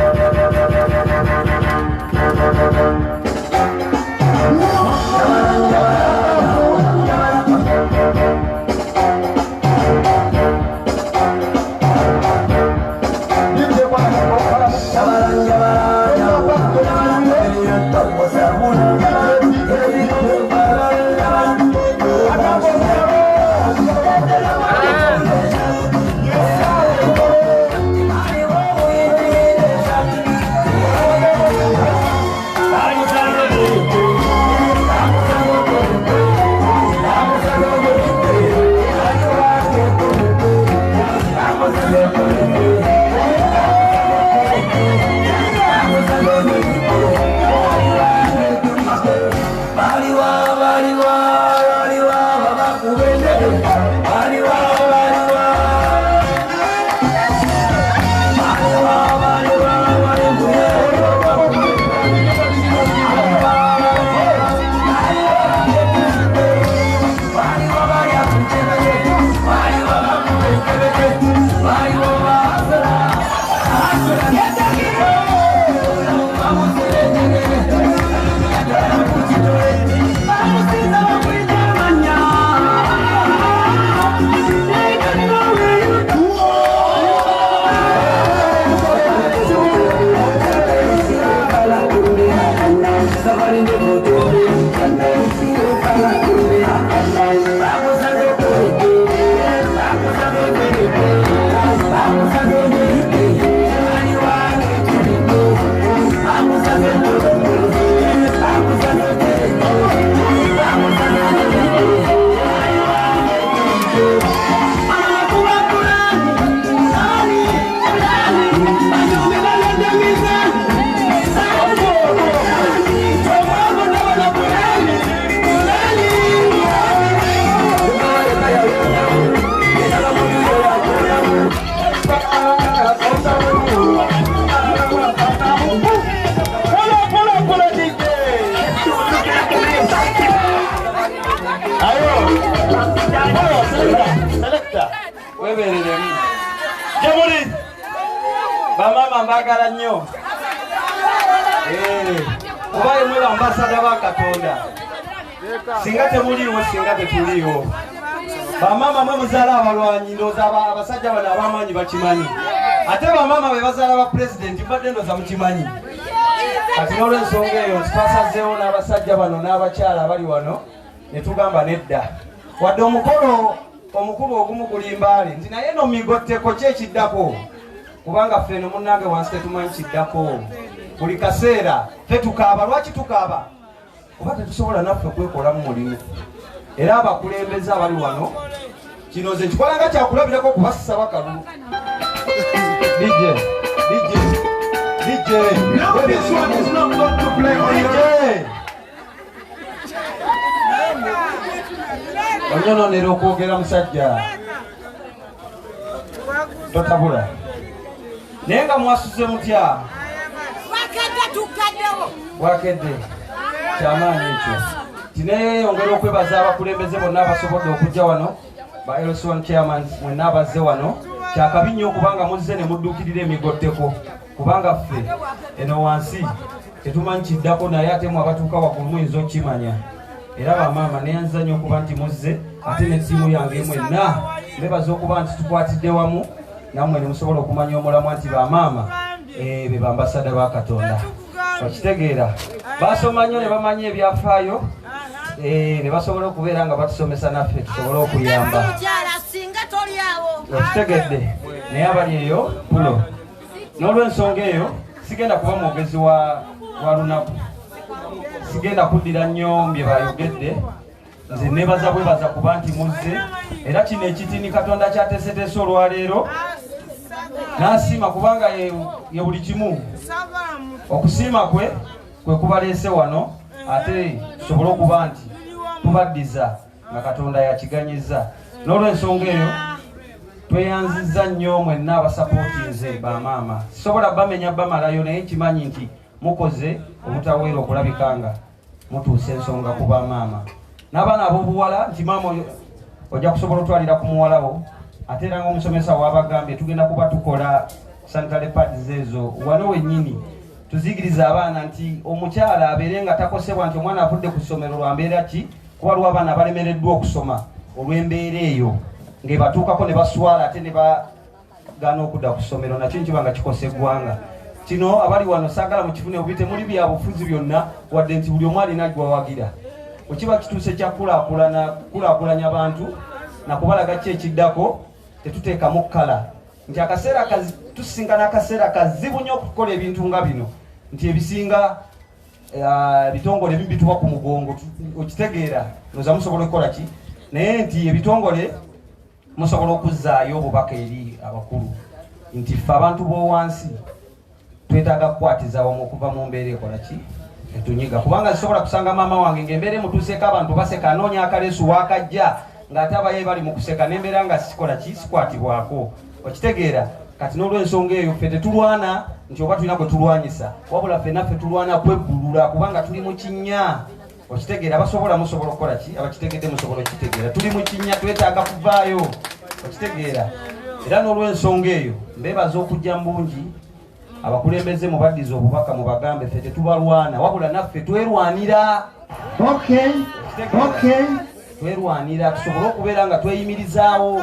Jamuri bamama mbagala nnyo kuba mwe bambasada ba Katonda singa temuliiwo singa tetuliiwo bamama mwe muzaala abalwanyi ndooza abasajja bano abamanyi bakimanyi ate bamama be bazaala ba pulezidenti mbadde ndooza mukimanyi kati n'olwensonga eyo twasazeewo n'abasajja bano n'abakyala abali wano ne tugamba nedda wadde omukolo omukulu ogumu gulimbaale nti naye no migotteko kyekiddako kubanga ffe no munnange wansi tetumanyi kiddako buli kaseera ffe tukaaba. Lwaki tukaaba? kuba tetusobola naffe kwekolamu mulimu era abakulembeze abali wano kino nze nkikolanga kyakulabirako kubasaba kalulu onyononera okwogera musajja totabula naye nga mwasuze mutya wakedde kyamaanyi ekyo tineyongera okwebaza abakulembeze bonna abasobodde okujja wano ba LC1 chairman mwenna abazze wano kyakabi nnyo okubanga muzze ne mudduukirira emigotteko kubanga ffe eno wansi tetumanyi kiddako naye ate mu abatuuka waggulu muyinza okukimanya era bamaama neyanza nnyo okuba nti muzze ate ne ttiimu yange mwenna nebaza okuba nti tukwatidde wamu nammwe ne musobola okumanya omulamwa nti bamaama be bambasada ba Katonda. Okitegeera basoma nnyo ne bamanya ebyafaayo ne basobola okubeera nga batusomesa naffe tusobole okuyamba. Okitegedde naye abali eyo pulo n'olw'ensonga eyo sigenda kuba mwogezi wa lunaku, sigenda kuddira nnyo bye bayogedde. Nze nebaza bwebaza kuba nti muzze era kino ekitini Katonda kyateeseteese olwaleero n'asiima kubanga ye buli kimu. Okusiima kwe kubaleese wano ate tusobole okuba nti tubaddiza nga Katonda yakiganyiza. N'olw'ensonga eyo tweyanzizza nnyo mwenna abasapootinze bamaama. Sisobola bamenya bamalayo naye nkimanyi nti mukoze obutaweera okulabikanga mutuuse ensonga ku bamaama. N'abaana ab'obuwala nti maama ojja kusobola otwalira ku muwalawo ate era ng'omusomesa w'abagambye tugenda kuba tukola sanitary pads ezo wano wennyini tuzigiriza abaana nti omukyala abeere nga takosebwa nti omwana avudde ku ssomero lwa mbeera ki, kuba lwa abaana balemereddwa okusoma olw'embeera eyo ng'ebatuukako ne baswala ate ne bagaana okudda ku ssomero, nakyo nkiba nga kikosa eggwanga. Kino abali wano saagala mukifune bubi, temuli byabufuzi byonna wadde nti buli omu alina gwawagira. Okiba kituuse kya kulaakulanya abantu nakubalaga ki ekiddako tetuteekamu kkala nti akaseera tusisinkana akaseera kazibu nnyo okukola ebintu nga bino nti ebisinga ebitongole ebimu bituba ku mugongo. Okitegeera noza musobola okukola ki naye nti ebitongole musobola okuzzaayo obubaka eri abakulu nti ffe abantu b'owansi twetaaga kukwatiza wamu okuva mu mbeera ekola ki etunyiga. Kubanga zisobola kusanga maama wange ng'embeera emutuuseeko abantu baseka anoonya akaleesu waakajja ng'ate abaye bali mu kuseka n'embeera nga sikola ki sikwatibwako. Okitegeera kati n'olw'ensonga eyo ffe tetulwana nti oba tulina gwe tulwanyisa wabula ffe naffe tulwana kwebbulula kubanga tuli mu kinnya. Okitegeera musobola okukola ki abakitegedde musobola okitegeera tuli mu kinnya twetaaga kuvaayo. Okitegeera era n'olw'ensonga eyo mbeebaza okujja mbungi abakulembeze mubaddiza obubaka mubagambe ffe tetubalwana wabula naffe twerwanira. Twerwanira tusobole okubeera nga tweyimirizaawo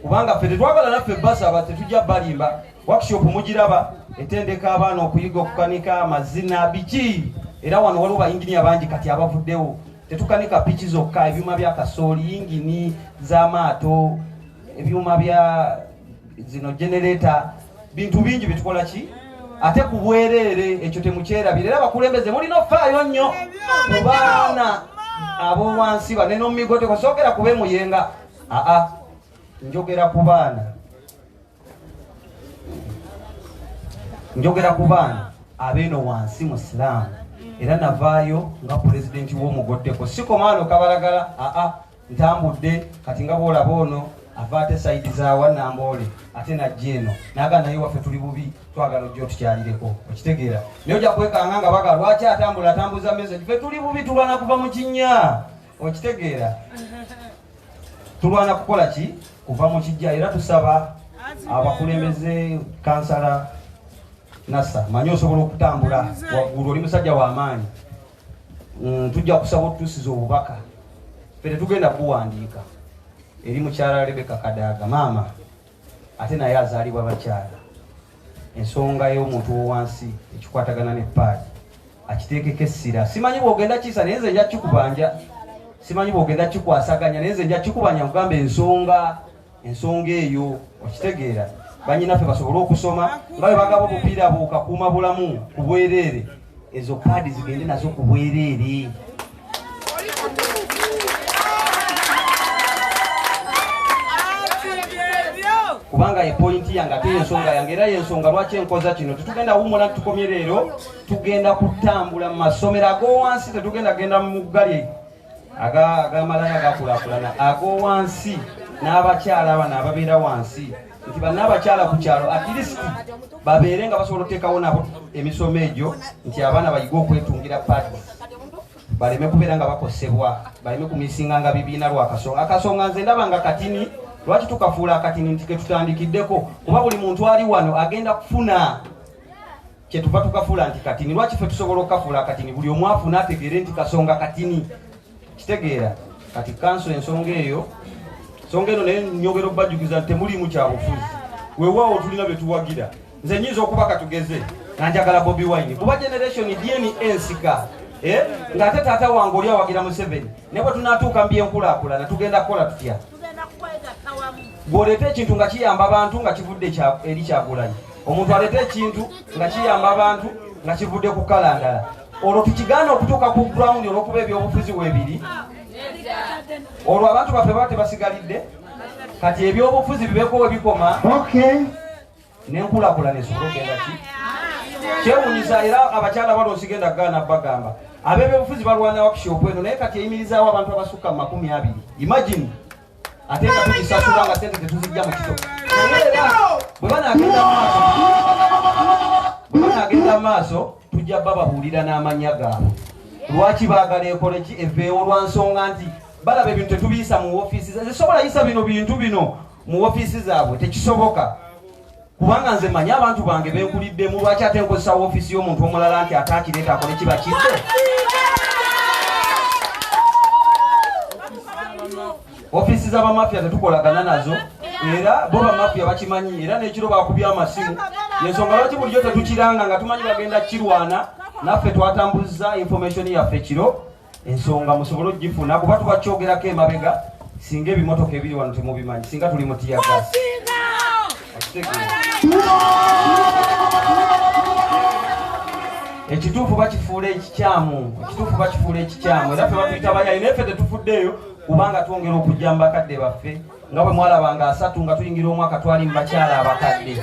kubanga ffe tetwagala naffe basaba tetujja balimba. Workshop mugiraba etendeka abaana okuyiga okukanika amazina biki era wano waliwo bayinginiya bangi kati abavuddewo tetukanika piki zokka, ebyuma bya kasooli, yingini z'amaato, ebyuma bya zino generator, bintu bingi bitukola ki ate ku bwereere ekyo temukyerabira. Era bakulembeze mulina ofaayo nnyo ku baana ab'owansi banene omumigo tekosookera kubeemuyenga. Njogera ku baana abeeno wansi musiraamu era navaayo nga pulezidenti w'omugoddeko sikomaano kabalagala ntambudde kati nga boolaba ono avaate sayidi za Wannamboole ate najja eno naga naye waffe tuli bubi twagala ojja otukyalireko. Okitegeera naye ojja kwekanga nga baga lwaki atambuza message ffe tuli bubi tulwana kuva mu kinnya. Okitegeera tulwana kukola ki kuva mu kijja era tusaba abakulembeze kansala Nasa manyi osobola okutambula waggulu oli musajja w'amaanyi. Tujja kusaba otutuusiza obubaka ffe tetugenda kuwandiika eri mukyala Rebecca Kadaga maama ate naye azaalibwa bakyala. Ensonga y'omuntu w'owansi ekikwatagana ne paadi akiteekeko essira. Simanyi bw'ogenda kisa naye nze nja kikubanja, simanyi bw'ogenda kikwasaganya naye nze nja kikubanja nkugamba ensonga eyo. Okitegeera bannyinaffe basobole okusoma nga bwe bagaba obupiira bukakuuma bulamu ku bwereere, ezo paadi zigende nazo ku bwereere. Kubanga epointi yange ate ensonga yange era yensonga lwaki enkoza kino. Tetugenda wumula tukomye leero, tugenda kutambula mu masomero ag'owansi, tetugenda genda mu ggali agamalala gakulaakulana ag'owansi n'abakyala bano ababeera wansi nti bannabakyala ku kyalo at least babeere nga basobola oteekawo nabo emisomo egyo nti abaana bayiga okwetungira paadi baleme kubeera nga bakosebwa, baleme kumisinga nga bibiina lwakasonga. Akasonga nze ndaba nga katini. Lwaki tukafuula akatini nti ketutandikiddeko kuba buli muntu ali wano agenda kufuna kyetuva tukafuula nti katini. Lwaki ffe tusobola okukafuula akatini buli omu afuna ategeere nti kasonga katini. Kitegeera kati kanso ensonga eno naye nyogera obbajjukiza nti temuliimu kyabufuzi weewaawo tulina betuwagira nze nyinza okuba katugeze nga njagala Bobi Wine kuba generation dyeni ensika ng'ate taata wange oli awagira Museveni ne bwe tunaatuuka mbyenkulaakulana tugenda kukola tutya bw'oleeta ekintu nga kiyamba abantu nga kivudde eri Kyagulanyi omuntu aleeta ekintu nga kiyamba abantu nga kivudde ku Kalandala olwo tukigaana okutuuka ku ground olw'okuba ebyobufuzi weebiri olwo abantu baffe baba tebasigalidde kati ebyobufuzi bibeeko we bikoma n'enkulaakulana esobola ogenda ki kyewuunyisa era abakyala balo osigenda kugaana bagamba ab'ebyobufuzi balwana workshop eno naye kati eyimirizaawo abantu abasukka mu 20 imagine ate nga tugisasula nga sente tetuzijja mu kito bwe banaagenda maaso tujja bababuulira n'amannya gaabwe lwaki baagala ekole ki eveewo lwa nsonga nti balaba ebintu tetubiyisa mu woofiisi zisobola yisa bino bintu bino mu woofiisi zaabwe tekisoboka kubanga nze manyi abantu bange benkuliddemu lwaki ate nkozesa woofiisi y'omuntu omulala nti ate akireeta akole kiba kidde ofiisi z'abamafia tetukolagana nazo era bo bamafia bakimanyi era n'ekiro bakubya amasimu yensonga lwaki bulijjo tetukiranga nga tumanyi bagenda kirwana naffe twatambuza information yaffe kiro ensonga musobole ogifuna kuba tubakyogerako emabega singa ebimotoka ebiri wano temubimanyi singa tuli mu tiyagasi ekituufu bakifuula ekikyamu era ffe batuyita bayayi naye ffe tetufuddeeyo kubanga twongera okujja mu bakadde baffe nga bwe mwalabanga 3 nga tuyingira omwaka twali mu bakyala abakadde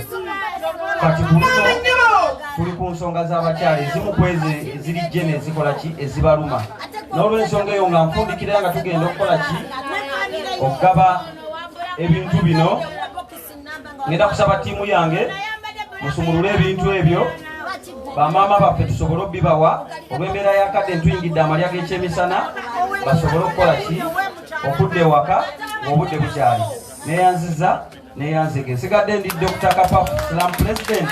kati ku luno tuli ku nsonga z'abakyala ezimu ku ezo eziri jene ezikola ki ezibaluma n'olw'ensonga eyo nga nfundikirira nga tugenda okukola ki okugaba ebintu bino ngenda kusaba ttiimu yange musumulule ebintu ebyo bamaama baffe tusobole obibawa olw'embeera yakadde ntuyingidde amalya g'ekyemisana basobole okukola ki okudda ewaka ng'obudde bukyali neyanziza neyanzige nsigadde ndi Dr. Kapafu Slam President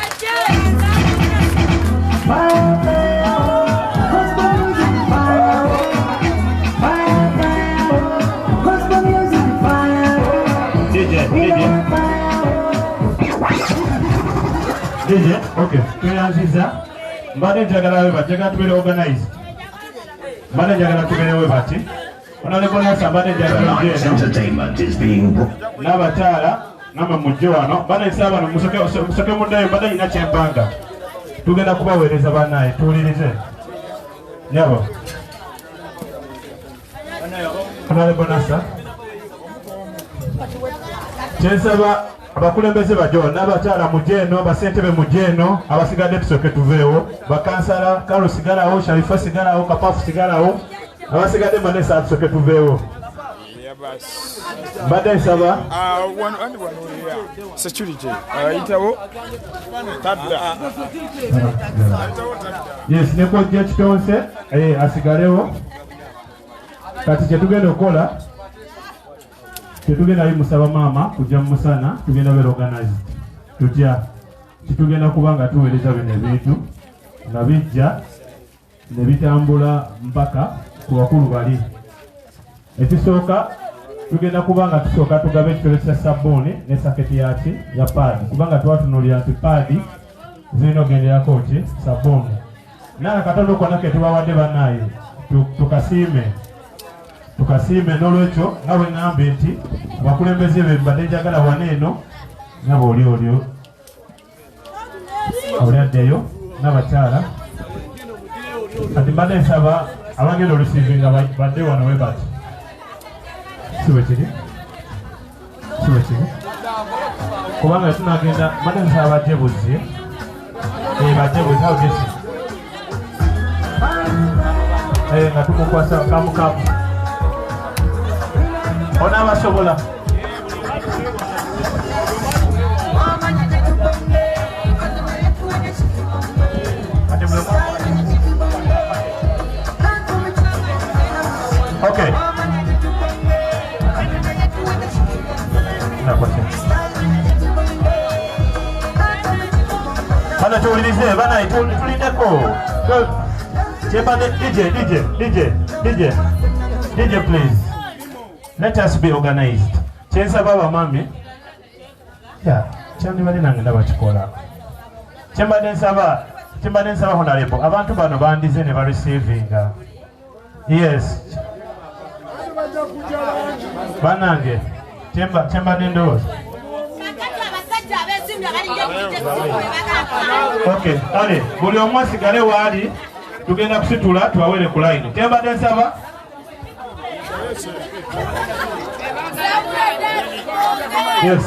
DJ, okay, tuyanziza mbadde njagala we bati njagala tubeere organized mbadde njagala tubeere we bati onalekonesa mbadde njagala njeno n'abakyala namwe mujje wano banayisa bano musoke muddayo mbadde nyina kyempanga tugenda kubaweereza bannaye tuwulirize nyabo onalekonasa kyensaba abakulembeze bajo n'abakyala mujeno basentebe mujeno abasigadde tusoke tuveewo bakansala Karo sigalawo Sharifa sigalawo Kapafu sigalawo abasigadde manesa tusoke tuveewo mbadde nsaba yes nekojja kitonse asigalewo kati kyetugenda okukola tetugenda bimusaba maama kujja mu musana tugenda beera organized tutya kitugenda kuba nga tuweereza bino ebintu nga bijja ne bitambula mpaka ku bakulu bali ekisooka tugenda kuba nga tusooka tugabe ekitole kya sabbuuni ne saketi yaki ya paadi kubanga twatunuulira nti paadi zirina ogenderako ki sabbuuni naye katono konna ke tubawadde bannaaye tukasiime n'olwekyo nga bwe ŋŋambye nti abakulembeze be mbadde njagala wane eno nga booliolyo olyaddeyo n'abakyala kati mbadde nsaba abagenda olusiivi nga badde wano we bati si bwe kiri kubanga tunagenda mbadde nsaba bajebuzi bajebuzi awogesi nga tumukwasa kamukamu onabasobola okay bana tuwulirize bana tulindeko DJ please let us be organized. Chensaba bamami. Yeah. kyandibadde nange ndaba kikola kyembadde nsaba honorable abantu bano bandize ne barecevinga yes banange kyembadde ndowooza okay ale buli omu asigale waali tugenda kusitula tubawere ku line kyembadde nsaba yes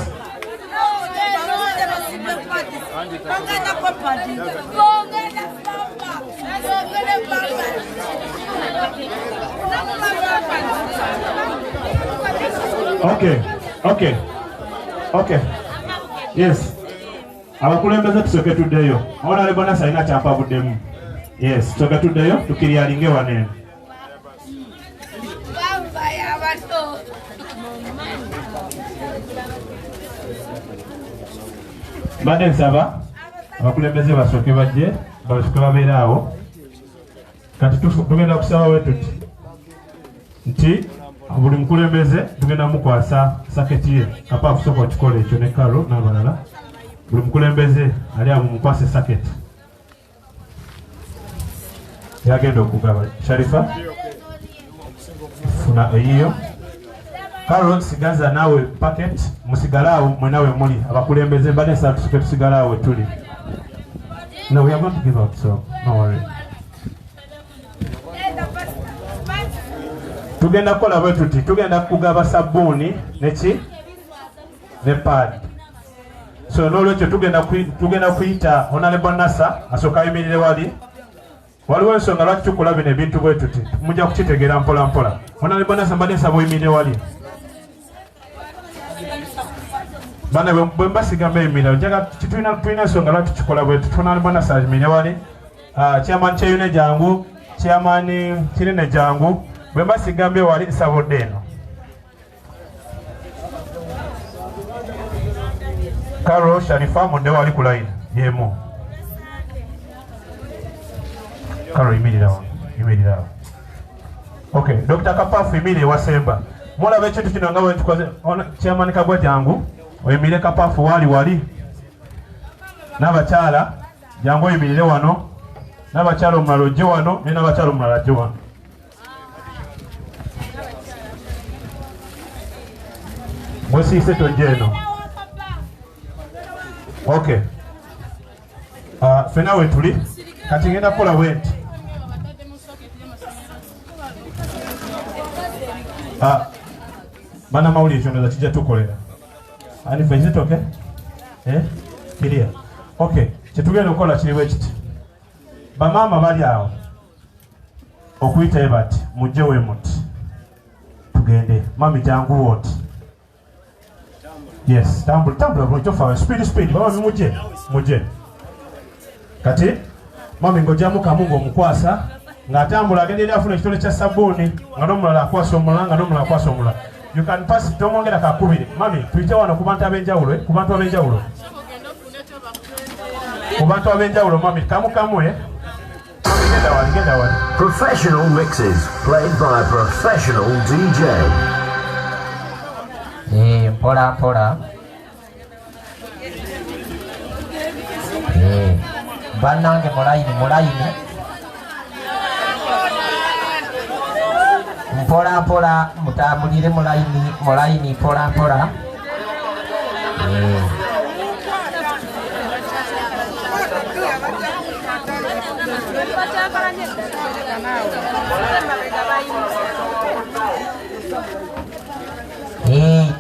okay yes abakulembeze tusoke tuddeyo ona bona sayina kyampabuddemu yes tusoke tuddeyo tukiryalinge wanene mbadde nsaba abakulembeze basooke bajje basooke babeere awo kati tugenda kusaba wetuti nti buli mukulembeze tugenda mukwasa saketi ye kapa akusooka okikola ekyo ne kalo n'abalala buli mukulembeze ali abo mukwase saketi yagenda okugaba Sharifa funa eyiyo kalo sigaza naawe packet musigale awo mwenawe muli abakulembeze mbadde nsaba tusooke tusigale awo tuli no we are going to give out so no worry tugenda kukola bwe tuti tugenda kugaba sabbuuni neki ne pad so n'olwekyo tugenda kuyita honorable Nasa asooka ayimirire wali waliwo ensonga lwaki tukola bino ebintu bwe tuti mujja kukitegeera mpola mpola honorable Nasa mbadde nsaba oyimirire wali bana bwe mbasigambe eyimirira njaga tulina ensonga lwaki tukikola bwe tuti honorable Nasa ayimirire wali chairman kyeyune jangu chairman kirine jangu bwe mbasigambe wali nsabodde eno Karo Sharifa munde wali ku line yemu Karo imirira okay Dr. Kapafu imirire wasemba mulabe ekintu kino nga bwe tukoze chairman Kagwa jangu oyimire Kapafu wali n'abakyala jangu oyimirire wano n'abakyala omulala ojje wano ne n'abakyala omulala ajje wano mwesiise tojje eno okay fena we tuli kati ngenda kukola bwenti bana mawulire ekyongezo kijja tukolera ani fezitoke kiriya okay kyetugenda okukola kiri bwe kiti bamaama bali awo okuyitayo bati mujje we muti tugende mami jangu woti yes tambula bulokyofa speed baba mujje kati mami ng'ojjamu kamu ng'omukwasa ng'atambula agenda eri afuna ekitole kya sabbuuni nga n'omulala akwasa omulala nga n'omulala akwasa omulala you can pass tomongera kakubiri mami tuyite wano ku bantu ab'enjawulo mami kamu genda wali Professional mixes played by a professional DJ. Mpola bannange mulayini mpola mutambulire mulayini mpola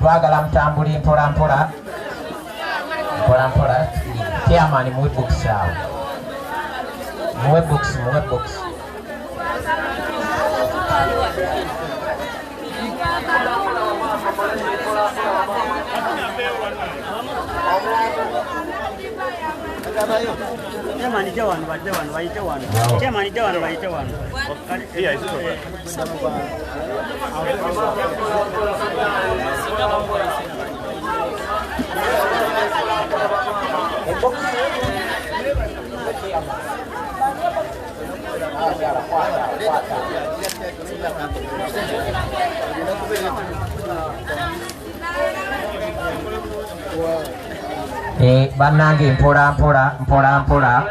twagala mutambulire mpola chairman muwe box awo muwe box Chairman Jawan, yeah, it's okay. Wow. bannange mpola mpola mpola mpola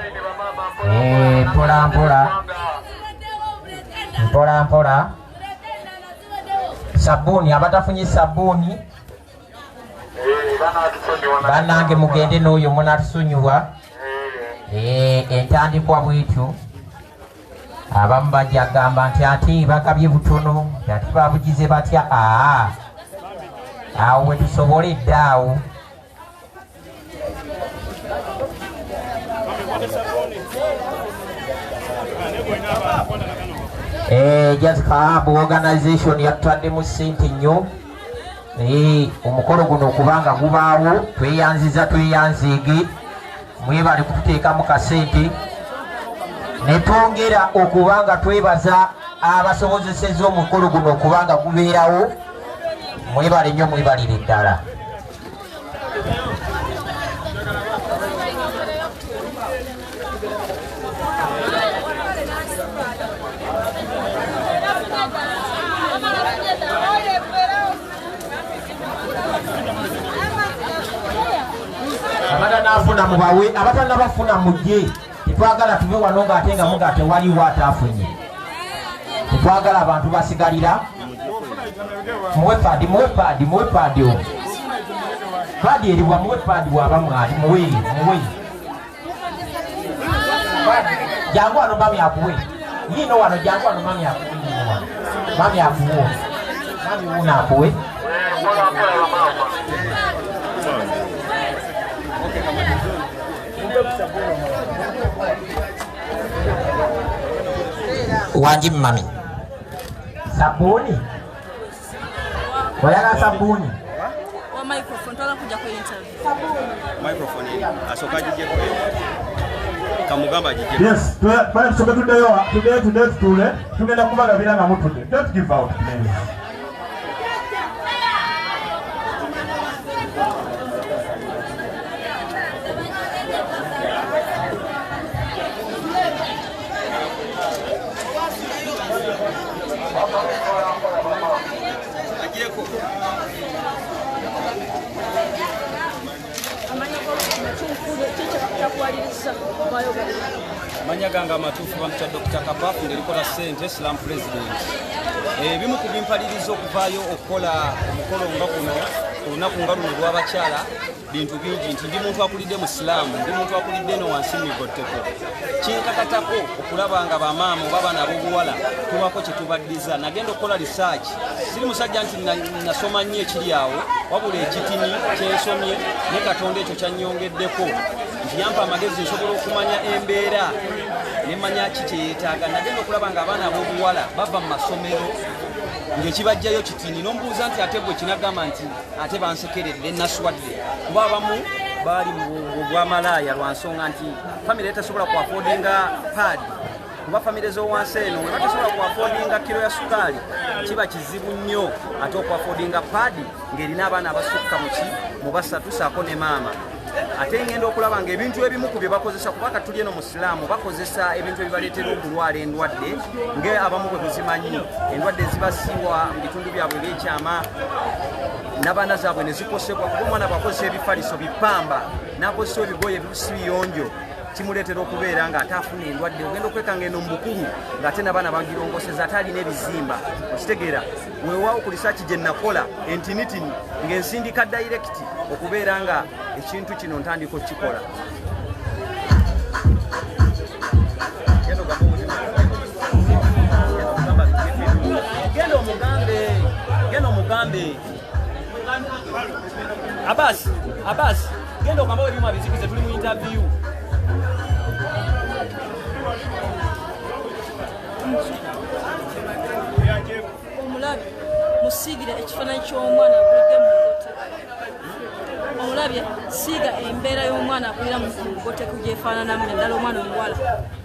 mpola mpola mpola sabuni abatafunye sabuni bannange mugende n'oyo munatusonyiwa entandikwa bwetyo abamu bajja gamba nti ate bakabye butono ate babugize batya awo wetusoboledde awo Jazz Club organization yatutaddemu ssente nnyo omukolo guno okubanga gubaawo tweyanziige mwebale kututeekamu kasente netwongera okubanga twebaza abasobozeseza omukolo guno okubanga gubeerawo mwebale nnyo mwebalire ddala abatanafuna mubawe abatanabafuna mujje tetwagala tuve wano ng'ate nga muga tewaliwo ataafunye tetwagala abantu basigalira muwe paadi paadi eribwa muwe paadi waba mwali muwe jangu wano mami akuwe yino wano jangu wano mami akuwe mami akuwe mami wuna akuwe wanji mami sabuni oyala sabuni wa microphone tola kuja kwa interview microphone asokaje je kamugamba je yes bali soka tudde tugenda kubaga bilanga mutude don't give out please manyaganga amatuufu bamuta Dr. Kapafu ngelikola ssente Islam president ebimu ku bimpaliriza okuvaayo okukola omukolo nga guno olunaku nga luno lw'abakyala bintu bingi nti ndi muntu akulidde mu Islaamu ndi muntu akulidde eno wansi migotteko kinkakatako okulaba nga bamaama oba bana ab'obuwala tubako kye tubaddiza nagenda okukola research siri musajja nti nasoma nnyo ekiri awo wabula ekitini kyensomye ne Katonda ekyo kyannyongeddeko nti yampa amagezi nsobola okumanya embeera nemanya ki kyeyeetaaga nagenda okulaba nga abaana ab'obuwala bava mu masomero ng'ekibajjayo kitini n'omubuuza nti ate bwe kinagamba nti ate bansekeredde naswadde kuba abamu baali mu bwamalaaya lwa nsonga nti famire etasobola kuafodinga paadi kuba famire z'owansi eno we batasobola kuafodinga kiro ya sukaali kiba kizibu nnyo ate okuafodinga paadi ng'erina abaana abasukka mu basatu saako ne maama ate ngenda okulaba ng'ebintu ebimu ku bye bakozesa kubanga tuli eno mu Islaamu bakozesa ebintu ebibaleetera okulwala endwadde ng'abamu bwe buzimanyi endwadde ezibasiiwa mu bitundu byabwe ebyekyama n'abaana zaabwe ne zikosebwa kuba omwana bw'akozesa ebifaliso bipamba n'akozesa ebigoye ebisi biyonjo kimuleetera okubeera ng'ate afuna endwadde ogenda okwekanga eno mu bukulu ng'ate n'abaana bagirongoseza ate alina ebizimba okitegeera weewaawo ku lisaaki gye nakola entinitini ng'ensindika dayirekiti okubeera nga ekintu kino ntandika okukikola genda omugambe Abbas genda okamba ebimu abizikize tuli mu interview omulabe musiigire ekifaananyi ky'omwana akulidde mu mugote omulabye siiga embeera y'omwana akulira mu mugote ku gyefaananamu naddala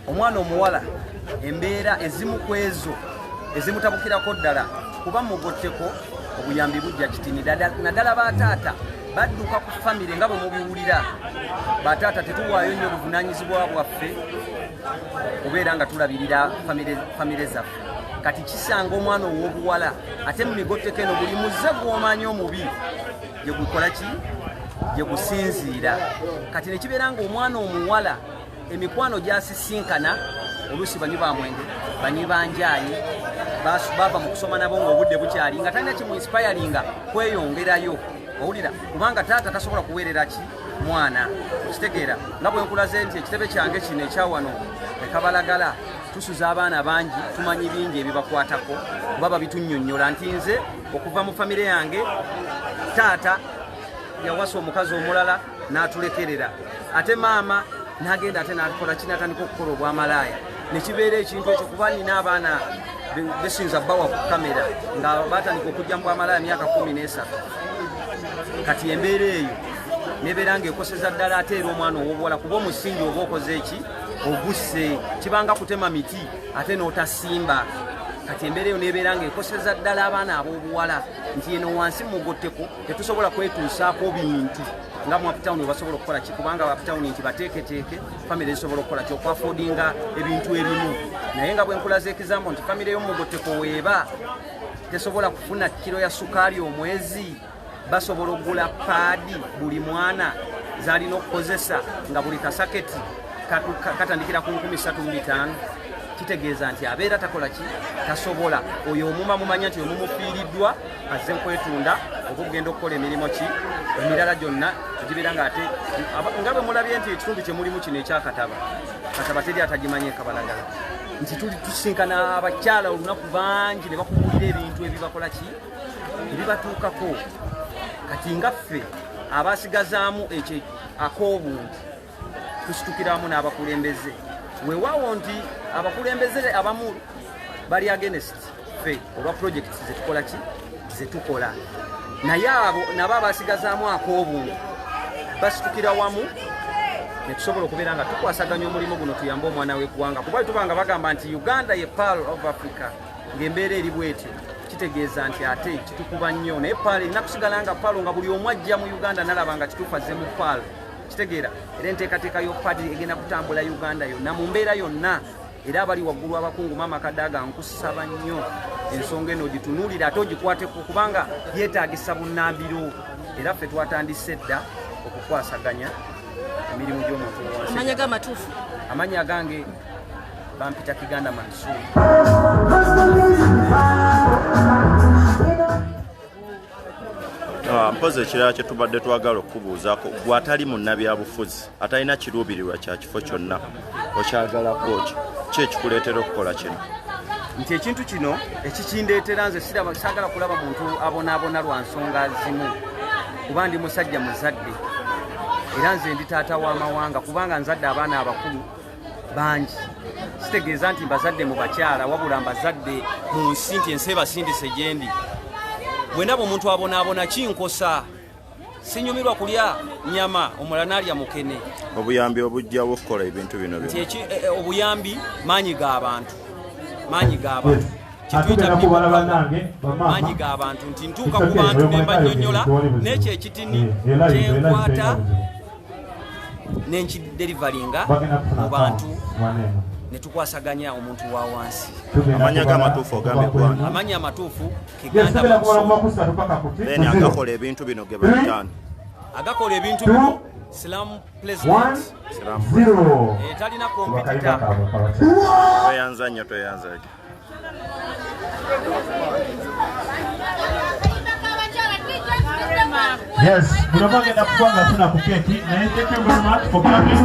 omwana omuwala embeera ezimu ku ezo ezimutabukirako ddala kuba mugotteko obuyambi bujja kitini naddala bataata badduka ku famire nga bwe mubiwulira bataata tetuwaayo nnyo obuvunaanyizibwa bwaffe kubeera nga tulabirira famire zaffe kati kisanga omwana ow'obuwala ate mu migotteko eno buli muze gw'omanyi omubi gye gukola ki gye kusinziira. Kati ne kibeera ng'omwana omuwala emikwano gyasisinkana oluusi banyi ba mwenge banyi banjaayi bava mu kusoma nabo ng'obudde bukyali nga talina kimu inspiringa kweyongerayo owulira kubanga taata tasobola kuweerera ki mwana kitegeera nga bwe nkulaze nti ekitebe kyange kino ekyawano ekabalagala tusuza abaana bangi tumanyi bingi ebibakwatako kuba babitunnyonnyola nti nze okuva mu famire yange taata yawasa omukazi omulala n'atulekerera ate maama n'agenda ate n'akola kinatandika okukola obwamalaaya nekibeera ekintu ekyo kuba nina abaana besinza bawa ku kamera nga batandika okujja mu bwamalaaya myaka 13 kati embeera eyo nebeera ng'ekoseza ddala ate era omwana ow'obuwala kuba omusingi oba okoze eki ogusse kibanga kutema miti ate n'otasimba kati embeera eyo nebeera ng'ekoseza ddala abaana ab'obuwala nti eno wansi mugotteko tetusobola kwetuusaako bintu nga mu uptown basobola okukola ki kubanga uptown nti bateeketeeke famire zisobola okukola ki okwafoodinga ebintu ebimu naye nga bwe nkulaza ekizambo nti famire y'omugotteko weeba tesobola kufuna kiro ya sukaali omwezi basobola okugula paadi buli mwana zalina okukozesa nga buli kasaketi katandikira ku 35 kitegeeza nti abeera takola ki tasobola oyo omuma mumanya nti omumufiiriddwa azze nkwetunda okugenda okukola emirimu ki emirala gyonna tugibeera nga ate nga bwe mulabye nti ekitundu kye mulimu kino ekyakataba kataba teri atagimanye ekabalagala nti tuli tusinkana abakyala olunaku bangi ne bakumulira ebintu ebibakola ki ebibatuukako kati nga ffe abasigazaamu ekyo ak'obuntu tusitukiramu n'abakulembeze weewaawo nti abakulembeze abamu bali against ffe olwa projects zetukola ki zetukola naye abo nabo abasigazaamu ak'obuntu basitukira wamu netusobola okubeera nga tukwasaganya omulimu guno tuyambe omwana w'eggwanga kuba tubanga bagamba nti Uganda ye Pearl of Africa ng'embeera eri bwetyo kitegeeza nti ate kitukuba nnyo naye Pearl erina kusigala nga Pearl nga buli omu ajja mu Uganda nalaba nga kituufu azze mu Pearl kitegeera era enteekateeka y'opadi egenda kutambula Uganda yonna mu mbeera yonna era abali waggulu abakungu Maama Kadaga nkusaba nnyo ensonga eno gitunuulire ate ogikwateko kubanga yeetaagisa bunnambiro era ffe twatandise dda okukwasaganya emirimu gy'omuntu wansi. Amanya g'amatuufu amanya agange bampita Kiganda Mansuur. Mpozi ekirala kye tubadde twagala okubuuzaako gw'atali munnabyabufuzi atalina kiruubirirwa kya kifo kyonna okyagalako ki ekikuleetera okukola kino? Nti ekintu kino ekikindeetera nze saagala kulaba muntu abonaabona lwa nsonga zimu kuba ndi musajja muzadde era nze ndi taata w'amawanga kubanga nzadde abaana abakulu bangi kitegeeza nti mbazadde mu bakyala wabula mbazadde mu nsi nti ensi ebasindise gye ndi bwe ndaba omuntu abonaabona kinkosa sinyumirwa kulya nyama omulala n'alya mukene. Obuyambi obujjawo okukola ebintu bino nti obuyambi maanyi g'abantu maanyi g'abantu maanyi g'abantu nti ntuuka ku bantu ne mbannyonnyola n'ekyo ekitini kyenkwata nenkiderivalinga mu bantu netukwasaganya omuntu wa wansi. Amanya g'amatuufu ogambe gwana? Amanya amatuufu Kiganda Mansuur. Agakola ebintu bino ge bayitaani? Agakola ebintu bino Slam President. Talina kompetita. Toyanza nnyo toyanza eki. Yes, munabagenda kubanga tuna ku keki naye thank you very much for coming.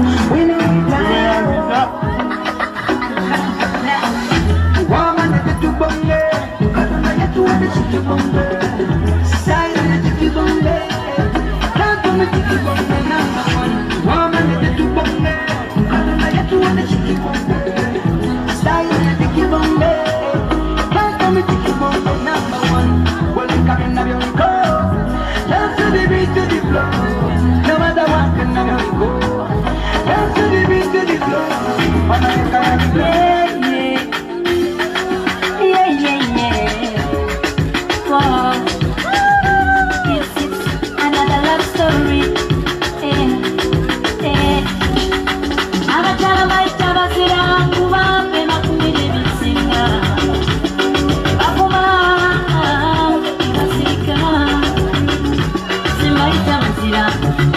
Yeah.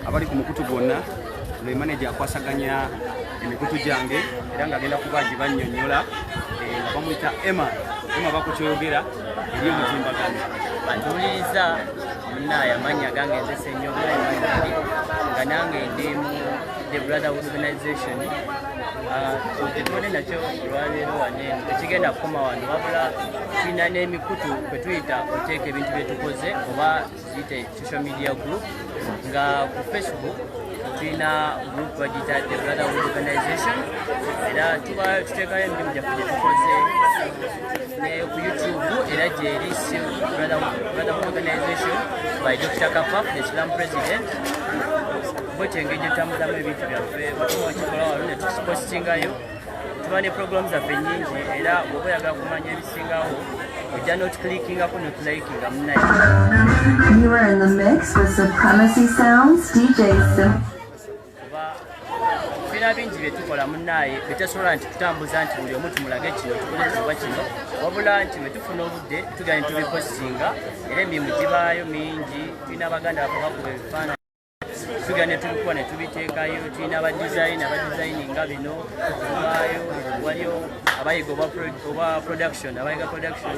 abali ku mukutu gwonna lwe manager akwasaganya emikutu gyange era nga agenda kuba gibannyonnyola nga bamuyita Emma bakukyoyogera eri omutimbagano batuwuliriza munnaye amannya gange nze Ssenyoga Emmanuel nga nange ndi mu the Brotherhood Organization tekibone nakyo olwaleero waneeno tekigenda kukoma wano wabula tulina n'emikutu kwe tuyita okuteeka ebintu bye tukoze oba ziyite social media group nga ku Facebook tulina group bagiyita the Brotherhood Organization era tuteekayo emirimu gyaffe gye tukoze ne ku YouTube era gyeri Brotherhood Organization by Dr. Kapaf, the Islam President. Engage tamuzamu ebintu byaffe bakikola wano ne tusipostingayo tuba ne programs zaffe nnyingi era bw'oba oyagala kumanya ebisingawo ojja notuclickingako notulayikinga munaye. You are in the mix with Supremacy Sounds DJ Sim. Tulina bingi bye tukola munnaye bitasobola nti kutambuza nti buli omu tumulage kino tukolezebwa kino wabula nti bwe tufuna obudde tugenda ne tubipostinga era emirimu gibaayo mingi tulina abaganda baffe bakuba ebifaananyi tugenda tubikuba ne tubiteekayo tulina abadizayininga bino tubaayo waliyo abayiga oba production abayiga production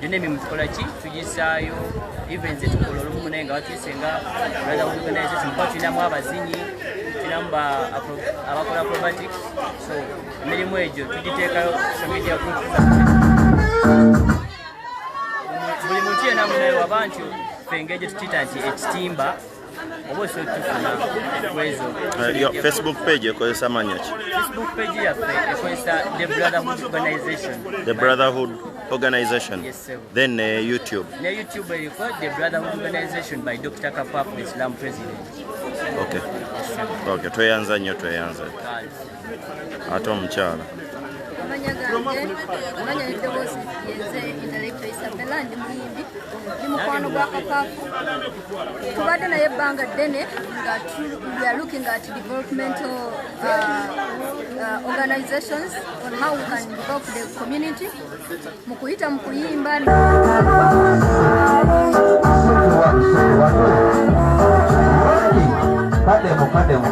gyonna emirimu tukola ki tugisaayo even ze tukola olumu naye nga batuyise nga Brotherhood Organization kuba tulinamu abazinyi tulinamu abakola acrobatics so emirimu egyo tugiteekayo social media group buli muntu yenna munaye waba nti fengejo tutuyita nti ekitimba Facebook page ekozesa mannya ki? Facebook page yaffe ekozesa The Brotherhood Organization. The Brotherhood Organization. Yes, sir. Then YouTube. Ne YouTube eriko The Brotherhood Organization by Dr. Kapaf, the Islam President. Okay. Okay, tweyanza nnyo tweyanza. Ate omukyala. Amanya eddoboozi yenze Intellectual Isabella ndi muyimbi ndi mukwano gwa Kapafu tubadde naye ebbanga ddene nga we are looking at developmental organizations on how we can develop the community mu kuyita mu kuyimba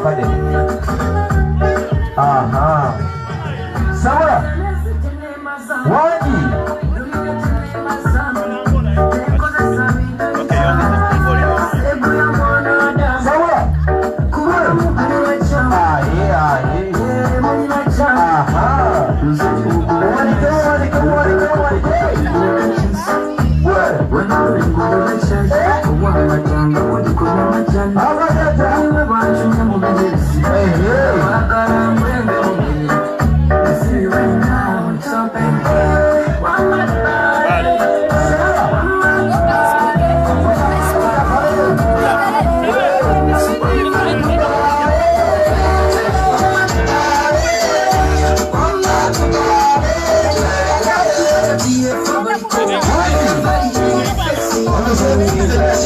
kademo aha Sawa Waji Sawa Kuwe Aye Aha Whoever